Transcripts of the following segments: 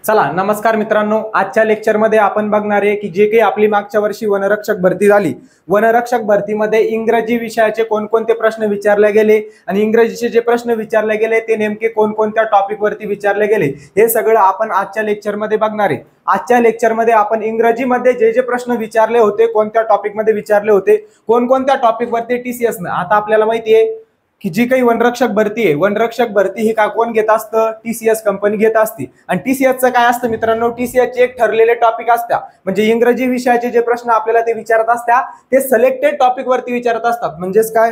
चला नमस्कार मित्रांनो, आजच्या लेक्चरमध्ये आपण बघणार आहे की जे काही आपली मागच्या वर्षी वनरक्षक भरती झाली, वनरक्षक भरतीमध्ये इंग्रजी विषयाचे कोणकोणते प्रश्न विचारले गेले आणि इंग्रजीचे जे प्रश्न विचारले गेले ते नेमके कोणकोणत्या टॉपिक वरती विचारले गेले हे सगळं आपण आजच्या लेक्चरमध्ये बघणार आहे। आजच्या लेक्चरमध्ये आपण इंग्रजीमध्ये जे जे प्रश्न विचारले होते, कोणत्या टॉपिक मध्ये विचारले होते, कोणकोणत्या टॉपिक वरती TCS न आता आपल्याला माहिती आहे की जी काही वनरक्षक भरती आहे, वनरक्षक भरती ही का कोण घेत असतं, TCS कंपनी घेत असते। आणि TCS चं काय असतं मित्रांनो, TCS चे एक ठरलेले टॉपिक असतात, म्हणजे इंग्रजी विषयाचे जे प्रश्न आपल्याला ते विचारत असतात ते सिलेक्टेड टॉपिक वरती विचारत असतात। म्हणजेच काय,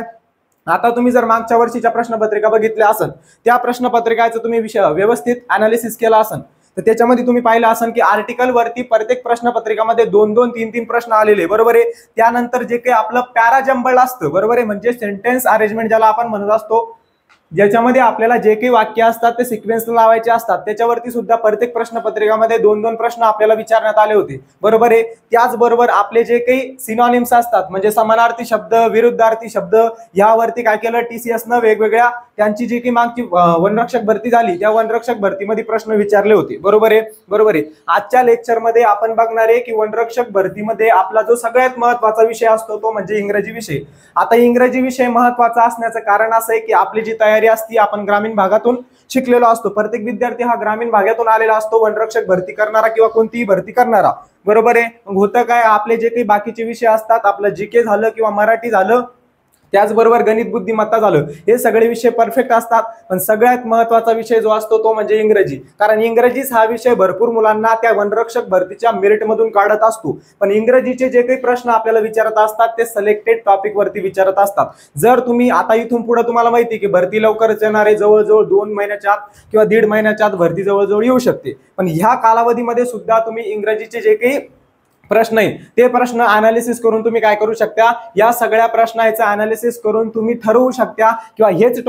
आता तुम्ही जर मागच्या वर्षीच्या प्रश्नपत्रिका बघितल्या असेल, त्या प्रश्नपत्रिकाचं तुम्ही व्यवस्थित अनालिसिस केला असेल तर त्याच्यामध्ये तुम्ही पाहिलं असेल की आर्टिकल वरती प्रत्येक प्रश्नपत्रिकामध्ये 2-2, 3-3 प्रश्न आलेले, बरोबर आहे। त्यानंतर जे काही आपलं पॅराजंबल असतं, बरोबर आहे, म्हणजे सेंटेन्स अरेंजमेंट ज्याला आपण म्हणत असतो, ज्याच्यामध्ये आपल्याला जे काही वाक्य असतात ते सिक्वेन्स लावायचे असतात, त्याच्यावरती सुद्धा प्रत्येक प्रश्नपत्रिकामध्ये 2-2 प्रश्न आपल्याला विचारण्यात आले होते, बरोबर आहे। त्याचबरोबर आपले जे काही सिनॉनिम्स असतात, म्हणजे समानार्थी शब्द, विरुद्धार्थी शब्द, यावरती काय केलं TCS न वेगवेगळ्या त्यांची जी काही मागची वनरक्षक भरती झाली त्या वनरक्षक भरतीमध्ये प्रश्न विचारले होते, बरोबर आहे, बरोबर आहे। आजच्या लेक्चरमध्ये आपण बघणार आहे की वनरक्षक भरतीमध्ये आपला जो सगळ्यात महत्त्वाचा विषय असतो तो म्हणजे इंग्रजी विषय। आता इंग्रजी विषय महत्त्वाचा असण्याचं कारण असं आहे की आपली जी तयारी असती, आपण ग्रामीण भागातून शिकलेलो असतो, प्रत्येक विद्यार्थी हा ग्रामीण भागातून आलेला असतो, वनरक्षक भरती करणारा किंवा कोणतीही भरती करणारा, बरोबर आहे। मग होतं काय, आपले जे काही बाकीचे विषय असतात, आपलं जीके झालं किंवा मराठी झालं, त्याचबरोबर गणित बुद्धिमत्ता झालं, हे सगळे विषय परफेक्ट असतात, पण सगळ्यात महत्त्वाचा विषय जो असतो तो म्हणजे इंग्रजी, कारण इंग्रजीच हा विषय भरपूर मुलांना त्या वनरक्षक भरतीच्या मेरिट मधून काढत असतो। पण इंग्रजीचे जे काही प्रश्न आपल्याला विचारत असतात ते सिलेक्टेड टॉपिक वरती विचारत असतात। जर तुम्ही आता इथून पुढे तुम्हाला माहिती की भरती लवकरच येणार आहे, जवळजवळ 2 महिन्याच्या आत किंवा 1.5 महिन्याच्या आत भरती जवळजवळ येऊ शकते, पण ह्या कालावधीमध्ये सुद्धा तुम्ही इंग्रजीचे जे काही प्रश्न आहे ते प्रश्न अनालिसिस करून तुम्ही काय करू शकता, या सगळ्या प्रश्नांचं अनालिसिस करून तुम्ही ठरवू शकता किंवा हेच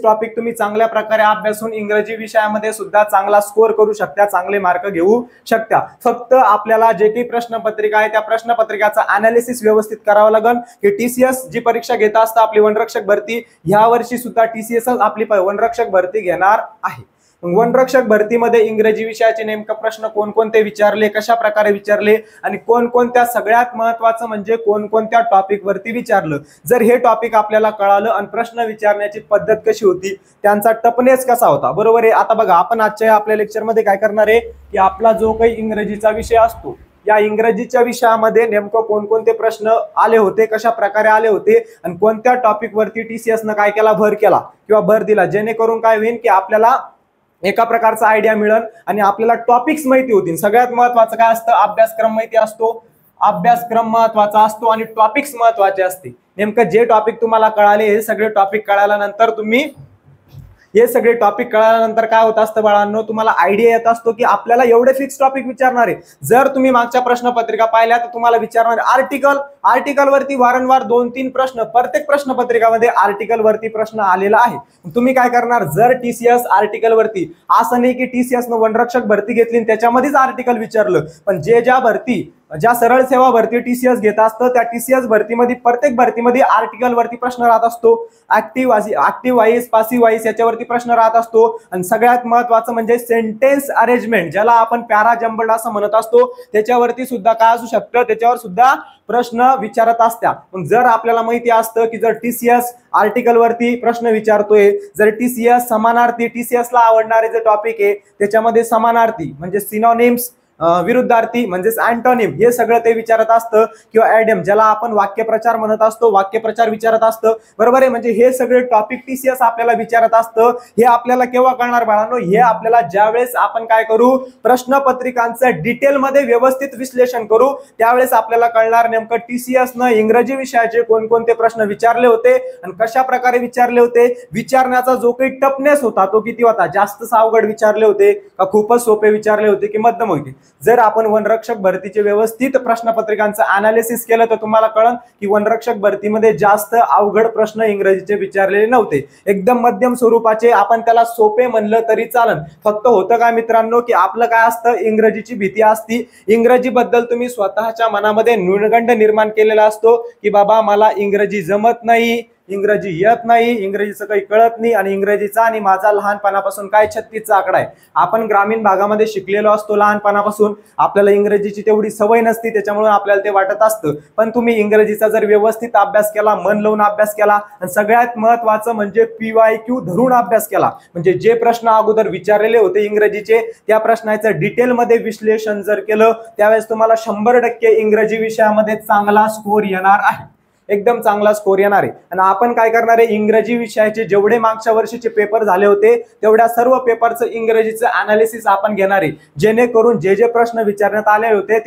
टॉपिक तुम्ही चांगल्या प्रकारे अभ्यासून इंग्रजी विषयामध्ये सुद्धा चांगला स्कोर करू शकता, चांगले मार्क घेऊ शकता। फक्त आपल्याला जे काही प्रश्नपत्रिका आहे त्या प्रश्नपत्रिकाचा अनालिसिस व्यवस्थित करावं लागेल की TCS जी परीक्षा घेत असतं आपली वनरक्षक भरती, ह्या वर्षी सुद्धा TCS आपली वनरक्षक भरती घेणार आहे। वनरक्षक भरतीमध्ये इंग्रजी विषयाचे नेमके प्रश्न कोणकोणते विचारले, कशा प्रकारे विचारले आणि कोणकोणत्या, सगळ्यात महत्त्वाचं म्हणजे कोणकोणत्या टॉपिक वरती विचारलं, जर हे टॉपिक आपल्याला कळालं आणि प्रश्न विचारण्याची पद्धत कशी होती, त्यांचा टफनेस कसा होता, बरोबर आहे। आता बघा, आपण आजच्या आपल्या लेक्चरमध्ये काय करणार आहे की आपला जो काही इंग्रजीचा विषय असतो, या इंग्रजीच्या विषयामध्ये नेमकं कोणकोणते प्रश्न आले होते, कशा प्रकारे आले होते आणि कोणत्या टॉपिक वरती TCS न काय केला, भर केला किंवा भर दिला, जेणेकरून काय होईल की आपल्याला एका प्रकारचा आयडिया मिळेल आणि आपल्याला टॉपिक्स माहिती होतील। सगळ्यात महत्त्वाचं काय असतं, अभ्यासक्रम माहिती असतो, अभ्यासक्रम महत्त्वाचा असतो आणि टॉपिक्स महत्त्वाचे असते। नेमकं जे टॉपिक तुम्हाला कळाले, हे सगळे टॉपिक कळाल्यानंतर काय होत असतं बाळांनो, तुम्हाला आयडिया येत असतो की आपल्याला एवढे फिक्स टॉपिक विचारणार आहे। जर तुम्ही मागच्या प्रश्नपत्रिका पाहिल्या तर तुम्हाला विचारणार आर्टिकल वरती वारंवार 2-3 प्रश्न, प्रत्येक प्रश्नपत्रिकामध्ये आर्टिकल वरती प्रश्न आलेला आहे। तुम्ही काय करणार, जर TCS आर्टिकल वरती, असं नाही की TCS न वनरक्षक भरती घेतली आणि त्याच्यामध्येच आर्टिकल विचारलं, पण ज्या सरळ सेवा भरती TCS घेत असतं त्या TCS भरतीमध्ये प्रत्येक भरतीमध्ये आर्टिकल वरती प्रश्न राहत असतो, ऍक्टिव्ह वाईस, पासिव्ह वाईस याच्यावरती प्रश्न राहत असतो। आणि सगळ्यात महत्त्वाचं म्हणजे सेंटेन्स अरेंजमेंट, ज्याला आपण पॅराजंबल असं म्हणत असतो, त्याच्यावरती सुद्धा काय असू शकतं, त्याच्यावर सुद्धा प्रश्न विचारत असतात। पण जर आपल्याला माहिती असतं की जर TCS आर्टिकल वरती प्रश्न विचारतोय, जर TCS समानार्थी, TCS ला आवडणारे जे टॉपिक आहे त्याच्यामध्ये समानार्थी म्हणजे सिनॉनिम्स, विरुद्धार्थी म्हणजेच अँटोनिम, हे सगळं ते विचारत असतं, किंवा ॲडम ज्याला आपण वाक्यप्रचार म्हणत असतो, वाक्यप्रचार विचारत असतं, बरोबर आहे। म्हणजे हे सगळे टॉपिक TCS आपल्याला विचारत असतं। हे आपल्याला केव्हा कळणार बाळांनो, हे आपल्याला ज्यावेळेस आपण काय करू, प्रश्नपत्रिकांचं डिटेलमध्ये व्यवस्थित विश्लेषण करू, त्यावेळेस आपल्याला कळणार नेमकं TCS न इंग्रजी विषयाचे कोणकोणते प्रश्न विचारले होते आणि कशा प्रकारे विचारले होते, विचारण्याचा जो काही टफनेस होता तो किती होता, जास्त अवघड विचारले होते का खूपच सोपे विचारले होते की मध्यम होते। जर आपण वनरक्षक भरतीचे व्यवस्थित प्रश्नपत्रिकांचं अनालिसिस केलं तर तुम्हाला कळेल की वनरक्षक भरतीमध्ये जास्त अवघड प्रश्न इंग्रजीचे विचारलेले नव्हते, एकदम मध्यम स्वरूपाचे, आपण त्याला सोपे म्हणलं तरी चालेल। फक्त होतं काय मित्रांनो की आपलं काय असतं, इंग्रजीची भीती असती, इंग्रजीबद्दल तुम्ही स्वतःच्या मनामध्ये न्यूनगंड निर्माण केलेला असतो की बाबा मला इंग्रजी जमत नाही, इंग्रजी येत नाही, इंग्रजीचं काही कळत नाही आणि इंग्रजीचा आणि माझा लहानपणापासून काय 36चा आकडा आहे. आपण ग्रामीण भागामध्ये शिकलेलो असतो लहानपणापासून, आपल्याला इंग्रजीची तेवढी सवय नसती, त्याच्यामुळे आपल्याला ते वाटत असतं. पण तुम्ही इंग्रजीचा जर व्यवस्थित अभ्यास केला, मन लावून अभ्यास केला आणि सगळ्यात महत्त्वाचं म्हणजे PYQ धरून अभ्यास केला, म्हणजे जे प्रश्न अगोदर विचारलेले होते इंग्रजीचे त्या प्रश्नाचं डिटेलमध्ये विश्लेषण जर केलं, त्यावेळेस तुम्हाला 100% इंग्रजी विषयामध्ये चांगला स्कोर येणार आहे, एकदम चांगला स्कोर येणार आहे. आणि आपण काय करणार आहे, इंग्रजी विषयाचे जेवढे मागच्या वर्षीचे पेपर झाले होते तेवढ्या सर्व पेपरचं इंग्रजीचं अनालिसिस आपण घेणार आहे, जेणेकरून जे जे प्रश्न विचारण्यात आले होते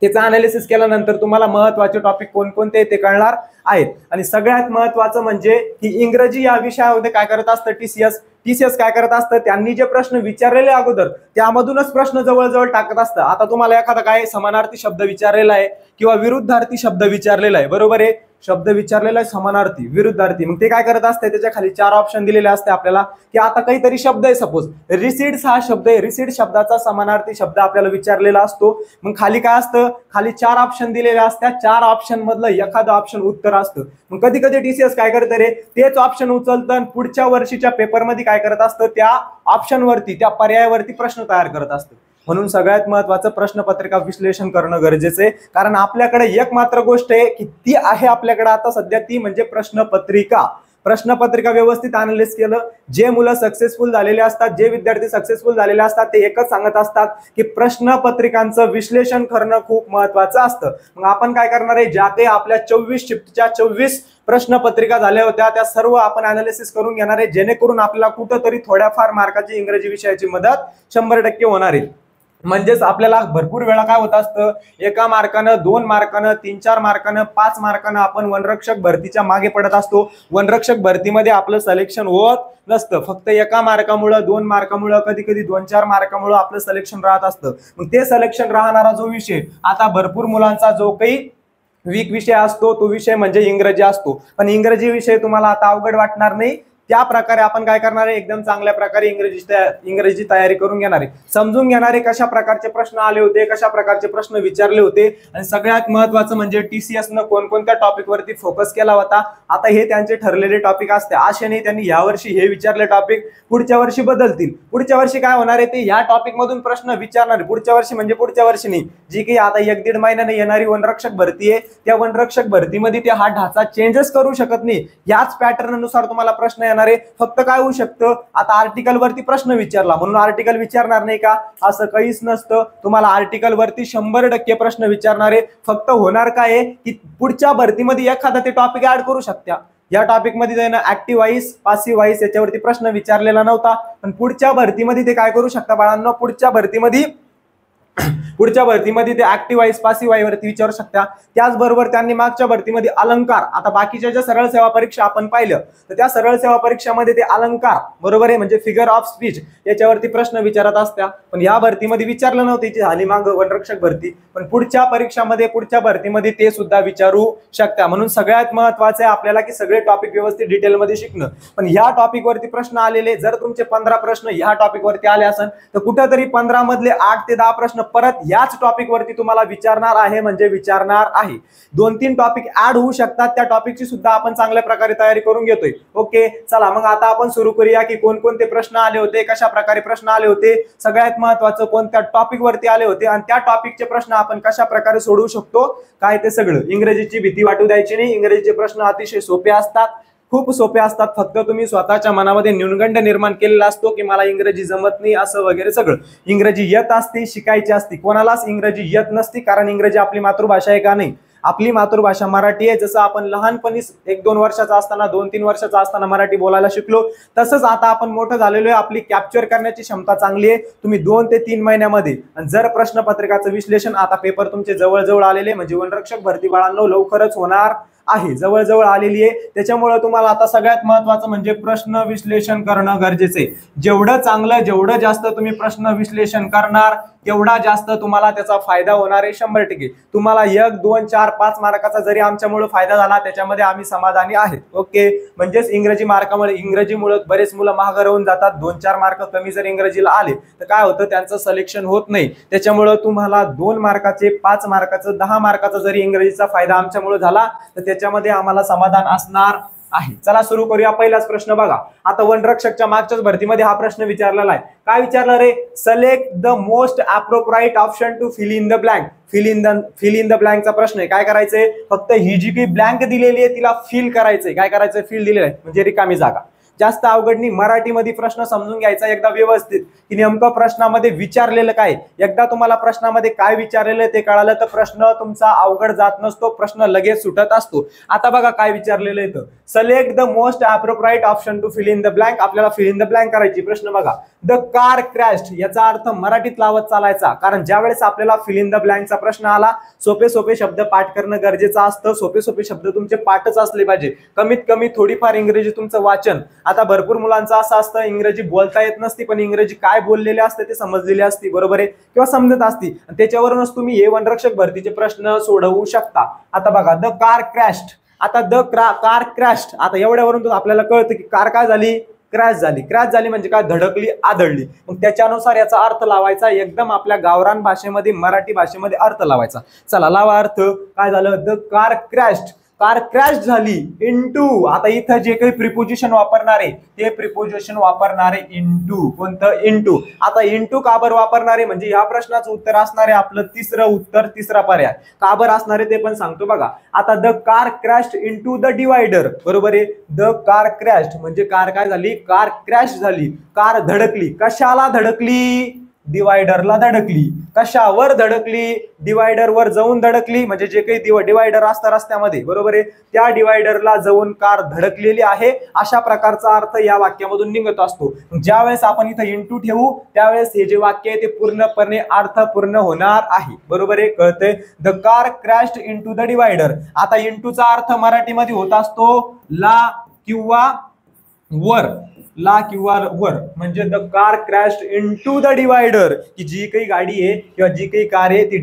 त्याचा अनालिसिस केल्यानंतर तुम्हाला महत्त्वाचे टॉपिक कोणकोणते ते कळणार आहेत. आणि सगळ्यात महत्त्वाचं म्हणजे की इंग्रजी या विषयामध्ये काय करत असतं टीसीएस काय करत असतं, त्यांनी जे प्रश्न विचारलेले अगोदर त्यामधूनच प्रश्न जवळजवळ टाकत असतं. आता तुम्हाला एखादा काय समानार्थी शब्द विचारलेला आहे किंवा विरुद्धार्थी शब्द विचारलेला आहे, बरोबर आहे, शब्द विचारलेला आहे समानार्थी विरुद्धार्थी, मग ते काय करत असते, त्याच्या खाली 4 ऑप्शन दिलेले असते आपल्याला, की आता काहीतरी शब्द आहे, सपोज रिसीड्स हा शब्द आहे, रिसीड शब्दाचा समानार्थी शब्द आपल्याला विचारलेला असतो. मग खाली काय असतं, खाली 4 ऑप्शन दिलेले असतात, 4 ऑप्शन मधलं एखादं ऑप्शन उत्तर असतं. मग कधी कधी टीसीएस काय करतं रे, तेच ऑप्शन उचलतं आणि पुढच्या वर्षीच्या पेपरमध्ये काय करत असतं, त्या ऑप्शनवरती त्या पर्यायावरती प्रश्न तयार करत असतं. म्हणून सगळ्यात महत्त्वाचं प्रश्नपत्रिका विश्लेषण करणं गरजेचं आहे, कारण आपल्याकडे एक मात्र गोष्ट आहे की ती आहे आपल्याकडे आता सध्या, ती म्हणजे प्रश्नपत्रिका व्यवस्थित अनालिसिस केलं. जे मुलं सक्सेसफुल झालेले असतात, जे विद्यार्थी सक्सेसफुल झालेले असतात, ते एकच सांगत असतात की प्रश्नपत्रिकांचं विश्लेषण करणं खूप महत्त्वाचं असतं. मग आपण काय करणार आहे, ज्या काही आपल्या 24 शिफ्टच्या 24 प्रश्नपत्रिका झाल्या होत्या त्या सर्व आपण अनालिसिस करून घेणार आहे, जेणेकरून आपल्याला कुठंतरी थोड्याफार मार्काची इंग्रजी विषयाची मदत 100% होणार आहे. म्हणजेच आपल्याला भरपूर वेळा काय होत असतं, 1 मार्कानं 2 मार्कानं 3-4 मार्कानं 5 मार्कानं आपण वनरक्षक भरतीच्या मागे पडत असतो. वनरक्षक भरतीमध्ये आपलं सिलेक्शन होत नसतं, फक्त 1 मार्कामुळे 2 मार्कामुळे कधी कधी 2-4 मार्कामुळे आपलं सिलेक्शन राहत असतं. मग ते सिलेक्शन राहणारा जो विषय, आता भरपूर मुलांचा जो काही वीक विषय असतो तो विषय म्हणजे इंग्रजी असतो, पण इंग्रजी विषय तुम्हाला आता अवघड वाटणार नाही. त्या प्रकारे आपण काय करणार आहे, एकदम चांगल्या प्रकारे इंग्रजी तयारी करून घेणार आहे, समजून घेणार आहे कशा प्रकारचे प्रश्न आले होते, कशा प्रकारचे प्रश्न विचारले होते. आणि सगळ्यात महत्त्वाचं म्हणजे टीसीएस न कोणकोणत्या टॉपिक वरती फोकस केला होता. आता हे त्यांचे ठरलेले टॉपिक असते, असे नाही त्यांनी यावर्षी हे विचारले टॉपिक पुढच्या वर्षी बदलतील. पुढच्या वर्षी काय होणार आहे, ते या टॉपिक मधून प्रश्न विचारणार पुढच्या वर्षी, म्हणजे पुढच्या वर्षी नाही, जी की आता 1-1.5 महिन्याने येणारी वनरक्षक भरती आहे, त्या वनरक्षक भरतीमध्ये ते हा ढाचा चेंजेस करू शकत नाही. याच पॅटर्न नुसार तुम्हाला प्रश्न फक्त काय होऊ शकतं, आता आर्टिकल वरती प्रश्न विचारला म्हणून आर्टिकल विचारणार नाही का, असं काहीच नसतं. तुम्हाला आर्टिकल वरती 100% प्रश्न विचारणार आहे. फक्त होणार काय की पुढच्या भरतीमध्ये एखादा ते टॉपिक ऍड करू शकता. या टॉपिक मध्ये ऍक्टिव्ह व्हॉइस पासिव्ह व्हॉइस याच्यावरती प्रश्न विचारलेला नव्हता, पण पुढच्या भरतीमध्ये ते काय करू शकता बाळांनो, पुढच्या भरतीमध्ये ते ऍक्टिव्ह व्हॉइस पासिव्ह व्हॉइस वरती विचारू शकता. त्याचबरोबर त्यांनी मागच्या भरतीमध्ये अलंकार, आता बाकीच्या ज्या सरळ सेवा परीक्षा आपण पाहिलं तर त्या सरळ सेवा परीक्षामध्ये ते अलंकार बरोबर आहे म्हणजे फिगर ऑफ स्पीच याच्यावरती प्रश्न विचारत असत्या, पण या भरतीमध्ये विचारलं नव्हतं. जी झाली माग वनरक्षक भरती, पण पुढच्या परीक्षामध्ये पुढच्या भरतीमध्ये ते सुद्धा विचारू शकता. म्हणून सगळ्यात महत्त्वाचं आहे आपल्याला की सगळे टॉपिक व्यवस्थित डिटेलमध्ये शिकणं. पण ह्या टॉपिक वरती प्रश्न आलेले, जर तुमचे 15 प्रश्न ह्या टॉपिक वरती आले असेल तर कुठेतरी 15 मधले 8 ते 10 प्रश्न परत याच टॉपिक वरती तुम्हाला विचारणार आहे, म्हणजे विचारणार आहे. 2-3 टॉपिक ऍड होऊ शकतात, त्या टॉपिकची सुद्धा आपण चांगल्या प्रकारे तयारी करून घेतोय. ओके, चला मग आता आपण सुरू करूया की कोणकोणते प्रश्न आले होते, कशा प्रकारे प्रश्न आले होते, सगळ्यात महत्त्वाचं कोणत्या टॉपिक वरती आले होते आणि त्या टॉपिकचे प्रश्न आपण कशा प्रकारे सोडवू शकतो, काय ते सगळं. इंग्रजीची भीती वाटू द्यायची नाही, इंग्रजीचे प्रश्न अतिशय सोपे असतात, खूप सोपे असतात. फक्त तुम्ही स्वतःच्या मनामध्ये न्यूनगंड निर्माण केलेला असतो की मला इंग्रजी जमत नाही असं वगैरे सगळं. इंग्रजी येत असते, शिकायची असते, कोणालाच इंग्रजी येत नसती, कारण इंग्रजी आपली मातृभाषा आहे का नाही, आपली मातृभाषा मराठी आहे. जसं आपण लहानपणी 1-2 वर्षाचा असताना 2-3 वर्षाचा असताना मराठी बोलायला शिकलो, तसंच आता आपण मोठं झालेलो आहे, आपली कॅप्चर करण्याची क्षमता चांगली आहे. तुम्ही 2 ते 3 महिन्यामध्ये, जर प्रश्नपत्रिकाचं विश्लेषण, आता पेपर तुमचे जवळ चालेले म्हणजे वनरक्षक भरती बाळांनो लवकरच होणार आहे, जवळ आलेली आहे. त्याच्यामुळे तुम्हाला आता सगळ्यात महत्त्वाचं म्हणजे प्रश्न विश्लेषण करणं गरजेचं आहे. जेवढं चांगलं, जेवढं जास्त तुम्ही प्रश्न विश्लेषण करणार तेवढा जास्त तुम्हाला त्याचा फायदा होणार आहे 100%. तुम्हाला 1, 2, 4, 5 मार्काचा जरी आमच्यामुळे फायदा झाला त्याच्यामध्ये आम्ही समाधानी आहेत. ओके, म्हणजेच इंग्रजीमुळे बरेच मुलं मागे राहून जातात. 2-4 मार्क कमी जर इंग्रजीला आले तर काय होतं, त्यांचं सिलेक्शन होत नाही. त्याच्यामुळे तुम्हाला 2 मार्काचे, 5 मार्काचं, 10 मार्काचा जरी इंग्रजीचा फायदा आमच्यामुळे झाला तर त्याच्यामध्ये आम्हाला समाधान असणार आहे. चला सुरू करूया. पहिलाच प्रश्न बघा. आता वनरक्षकच्या मागच्याच भरतीमध्ये हा प्रश्न विचारलेला आहे. काय विचारलं रे? Select the most appropriate option to fill in the blank. Fill in the ब्लँकचा प्रश्न आहे. काय करायचंय? फक्त ही जी काही ब्लँक दिलेली आहे तिला फिल करायचंय. काय करायचंय? फिल दिलेलं आहे म्हणजे रिकामी जागा. जास्त अवघड नाही. मराठीमध्ये प्रश्न समजून घ्यायचा एकदा व्यवस्थित की नेमकं प्रश्नामध्ये विचारलेलं काय. एकदा तुम्हाला प्रश्नामध्ये काय विचारलेलं ते कळालं तर प्रश्न तुमचा अवघड जात नसतो, प्रश्न लगेच सुटत असतो. आता बघा काय विचारलेलं आहे. Select the most appropriate option to fill in the blank. आपल्याला फिल इन द ब्लँक करायची. प्रश्न बघा. द कार क्रॅश्ड याचा अर्थ मराठीत लावत चालायचा, कारण ज्यावेळेस आपल्याला फिल इन द ब्लँकचा प्रश्न आला सोपे सोपे शब्द पाठ करणं गरजेचं असतं. सोपे सोपे शब्द तुमचे पाठच असले पाहिजे. कमीत कमी थोडीफार इंग्रजी तुमचं वाचन. आता भरपूर मुलांचं असं असतं इंग्रजी बोलता येत नसती पण इंग्रजी काय बोललेले असते ते समजलेले असते, बरोबर आहे, किंवा समजत असती. त्याच्यावरूनच तुम्ही हे वनरक्षक भरतीचे प्रश्न सोडवू शकता. आता बघा. The car crashed. आता द कार क्रॅश्ड. आता एवढ्यावरून आपल्याला कळतं की कार काय झाली? क्रॅश झाली. क्रॅश झाली म्हणजे काय? धडकली, आदळली. मग त्याच्यानुसार याचा अर्थ लावायचा. एकदम आपल्या गावरान भाषेमध्ये मराठी भाषेमध्ये अर्थ लावायचा. चला लावा अर्थ. काय झालं? The car crashed. Car crash झाली इनटू. आता इथं जे काही प्रिपोजिशन वापरणार आहे ते प्रिपोजिशन वापरणार आहे इनटू. कोणतं? इनटू. आता इनटू का बरं वापरणार आहे म्हणजे या प्रश्नाचं उत्तर असणार आहे आपलं तिसरं उत्तर, तिसरा पर्याय. का बरं असणार आहे ते पण सांगतो बघा. आता the car crashed into the divider. बरोबर आहे. द कार क्रॅश्ड म्हणजे कार काय झाली? कार क्रॅश झाली. कार धडकली. कशाला धडकली? डिवायडरला धडकली. कशावर धडकली? डिवायडरवर जाऊन धडकली. म्हणजे जे काही डिवायडर असतं रस्त्यामध्ये, बरोबर आहे, त्या डिवायडरला जाऊन कार धडकलेली आहे. अशा प्रकारचा अर्थ या वाक्यामधून निघत असतो. ज्यावेळेस आपण इथं इनटू ठेवू त्यावेळेस हे जे वाक्य आहे ते पूर्णपणे अर्थपूर्ण होणार आहे. बरोबर आहे, कळतंय? The car crashed into the divider. आता इनटूचा अर्थ मराठीमध्ये होत असतो ला किंवा वर. ला किंवा वर म्हणजे the car crashed into the divider, की जी काही गाडी आहे किंवा जी काही कार आहे ती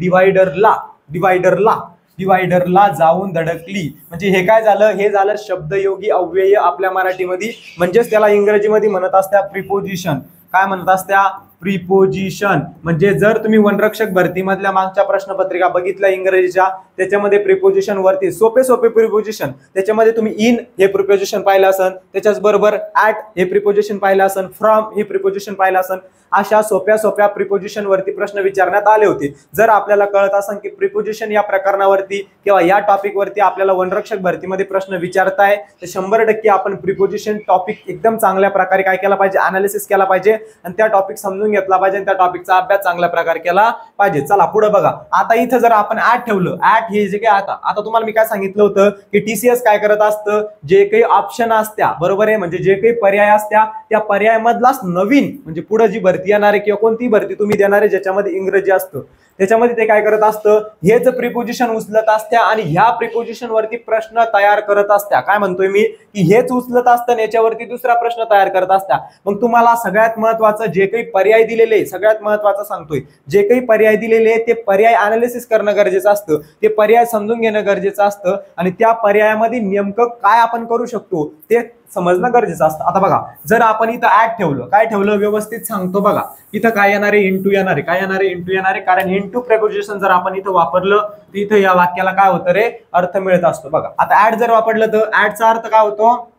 डिवायडरला जाऊन धडकली. म्हणजे हे काय झालं? हे झालं शब्दयोगी अव्यय आपल्या मराठीमध्ये. म्हणजेच त्याला इंग्रजीमध्ये म्हणत असत्या प्रिपोजिशन. काय म्हणत असत्या? प्रिपोजिशन. म्हणजे जर तुम्ही वनरक्षक भरतीमधल्या मागच्या प्रश्नपत्रिका बघितल्या इंग्रजीच्या त्याच्यामध्ये प्रिपोजिशन वरती सोपे सोपे प्रिपोजिशन, त्याच्यामध्ये तुम्ही इन हे प्रिपोजिशन पाहिलं असन, त्याच्याच बरोबर ऍट हे प्रिपोजिशन पाहिलं असन, फ्रॉम हे प्रिपोजिशन पाहिलं असन. अशा सोप्या सोप्या प्रिपोजिशन वरती प्रश्न विचारण्यात आले होते. जर आपल्याला कळत असेल की प्रिपोजिशन या प्रकरणावरती किंवा या टॉपिक वरती आपल्याला वनरक्षक भरतीमध्ये प्रश्न विचारताय तर 100% आपण प्रिपोजिशन टॉपिक एकदम चांगल्या प्रकारे काय केला पाहिजे? अनालिसिस केला पाहिजे आणि त्या टॉपिक समजून घेतला पाहिजे, त्या टॉपिकचा अभ्यास चांगल्या प्रकारे केला पाहिजे. चला पुढे बघा. आता इथं जर आपण ऍट ठेवलं, ऍट हे जे काही आता तुम्हाला मी काय सांगितलं होतं की टीसीएस काय करत असतं? जे काही ऑप्शन असत्या, बरोबर आहे, म्हणजे जे काही पर्याय असत्या त्या पर्यायामधलाच नवीन म्हणजे पुढे जी भरती येणार आहे किंवा कोणती भरती तुम्ही देणार आहे ज्याच्यामध्ये इंग्रजी असतं त्याच्यामध्ये ते काय करत असतं? हेच प्रिपोजिशन उचलत असत्या आणि ह्या प्रिपोजिशन वरती प्रश्न तयार करत असत्या. काय म्हणतोय मी? की हेच उचलत असतं याच्यावरती दुसरा प्रश्न तयार करत असत्या. मग तुम्हाला सगळ्यात महत्वाचं जे काही पर्याय दिलेले, सगळ्यात महत्वाचं सांगतोय, जे काही पर्याय दिलेले ते पर्याय अनालिसिस करणं गरजेचं असतं. ते पर्याय समजून घेणं गरजेचं असतं आणि त्या पर्यायामध्ये नेमकं काय आपण करू शकतो ते समजणं गरजेचं असतं. आता बघा, जर आपण इथं ऍट ठेवलं, काय ठेवलं व्यवस्थित सांगतो बघा. इथं काय येणार आहे? इनटू येणार आहे. काय येणार आहे? इनटू येणार आहे. कारण इनटू प्रिपोजिशन जर आपण इथं वापरलं तर इथं या वाक्याला काय होतं रे? अर्थ मिळत असतो. बघा आता ऍट जर वापरलं तर ऍटचा अर्थ काय होतो?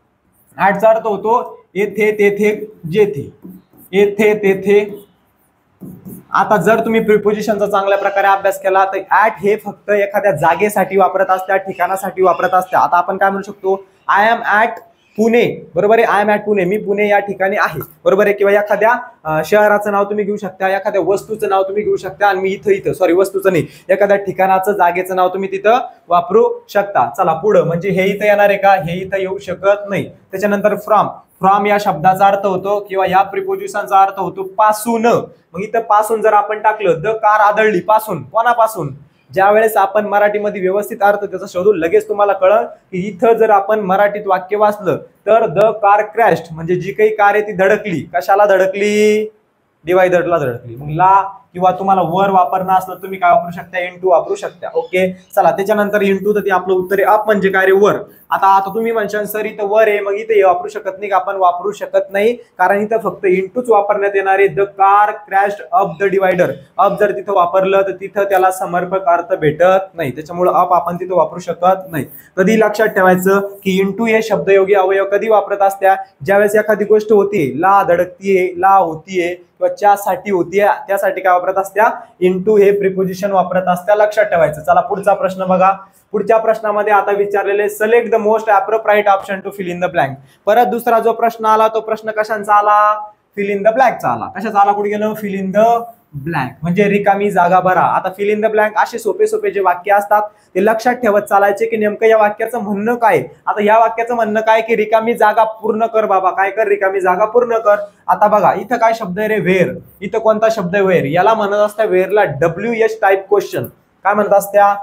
ऍटचा अर्थ होतो येथे, तेथे, जेथे. येथे, तेथे. आता जर तुम्ही प्रिपोजिशनचा चांगल्या प्रकारे अभ्यास केला तर ऍट हे फक्त एखाद्या जागेसाठी वापरत असत्या, ठिकाणासाठी वापरत असत्या. आता आपण काय म्हणू शकतो? I am at Pune. बरोबर आहे. I am at Pune. मी पुणे या ठिकाणी आहे. बरोबर आहे. किंवा एखाद्या शहराचं नाव तुम्ही घेऊ शकता, एखाद्या वस्तूचं नाव तुम्ही घेऊ शकता आणि मी इथं सॉरी वस्तूचं नाही, एखाद्या ठिकाणाचं जागेचं नाव तुम्ही तिथं वापरू शकता. चला पुढं. म्हणजे हे इथं येणार आहे का? हे इथं येऊ शकत नाही. त्याच्यानंतर फ्रॉम. फ्रॉम या शब्दाचा अर्थ होतो किंवा या प्रिपोजिशनचा अर्थ होतो पासून. मग इथं पासून जर आपण टाकलं, द कार आदळली. पासून कोणापासून? ज्या वेळेस आपण मराठीमध्ये व्यवस्थित अर्थ त्याचा शोधून लगेच तुम्हाला कळलं की इथं जर आपण मराठीत वाक्य वाचलं तर द कार क्रॅश्ड म्हणजे जी काही कार आहे ती धडकली. कशाला धडकली? डिवायडरला धडकली. मग ला किंवा तुम्हाला वर वापरणं असलं तुम्ही काय वापरू शकता, इंटू वापरू शकता. ओके चला, त्याच्यानंतर इंटू तर ते आपलं उत्तर आहे. अप म्हणजे काय रे, वर. आता तुम्ही म्हणशाल सर इथं वर आहे, मग इथे हे वापरू शकत नाही का? आपण वापरू शकत नाही, कारण इथं फक्त इंटूच वापरण्यात येणार आहे. The car crashed up the divider. Up जर तिथं वापरलं तर तिथं त्याला समर्पक अर्थ भेटत नाही, त्याच्यामुळे अप आपण तिथं वापरू शकत नाही. कधी लक्षात ठेवायचं की इंटू हे शब्दयोगी अवयव कधी वापरत असत्या, ज्यावेळेस एखादी गोष्ट होती, ला धडकतीये, ला होतीये किंवा च्यासाठी होतीये, त्यासाठी काय वापरत असत्या, इंटू हे प्रिपोजिशन वापरत असत्या. लक्षात ठेवायचं. चला पुढचा प्रश्न बघा. पुढच्या प्रश्नामध्ये आता विचारलेले select the most appropriate option to fill in the blank. परत दुसरा जो प्रश्न आला तो प्रश्न कशाचा आला, फिल इन द ब्लँकचा आला. कशाचा आला, कुठे गेलो, फिल इन द ब्लँक म्हणजे रिकामी जागा भरा. आता फिल इन द ब्लँक असे सोपे सोपे जे वाक्य असतात ते लक्षात ठेवत चालायचे की नेमकं या वाक्याचं म्हणणं काय. आता या वाक्याचं म्हणणं काय की रिकामी जागा पूर्ण कर बाबा, काय कर, रिकामी जागा पूर्ण कर. आता बघा इथं काय शब्द आहे रे, व्हेअर. इथं कोणता शब्द आहे, व्हेअर. याला म्हणत असत्या व्हेअरला WH टाईप क्वेश्चन. काय म्हणत असत्या,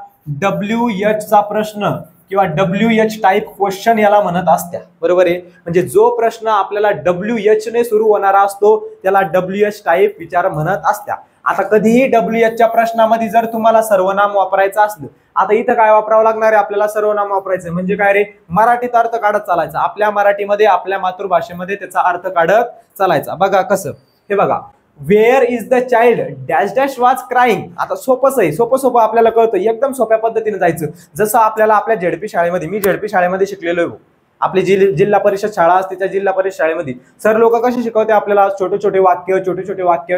WH चा प्रश्न किंवा WH टाईप क्वेश्चन याला म्हणत असत्या. बरोबर आहे. म्हणजे जो प्रश्न आपल्याला WH ने सुरू होणारा असतो त्याला WH टाईप विचार म्हणत असत्या. आता कधीही WH च्या प्रश्नामध्ये जर तुम्हाला सर्वनाम वापरायचं असलं, आता इथं काय वापरावं लागणार आहे, आपल्याला सर्वनाम वापरायचं. म्हणजे काय रे, मराठीत अर्थ काढत चालायचा. आपल्या मराठीमध्ये, आपल्या मातृभाषेमध्ये त्याचा अर्थ काढत चालायचा. बघा कसं, हे बघा, where is the child dash dash वाज क्राईंग. आता सोपंच आहे, सोपं आपल्याला कळतं, एकदम सोप्या पद्धतीने जायचं. जसं आपल्याला आपल्या झेडपी शाळेमध्ये, मी झेडपी शाळेमध्ये शिकलेलो आहे. आपली जिल्हा परिषद शाळा असते, त्या जिल्हा परिषद शाळेमध्ये सर लोक कसे शिकवते आपल्याला, छोटे छोटे वाक्य,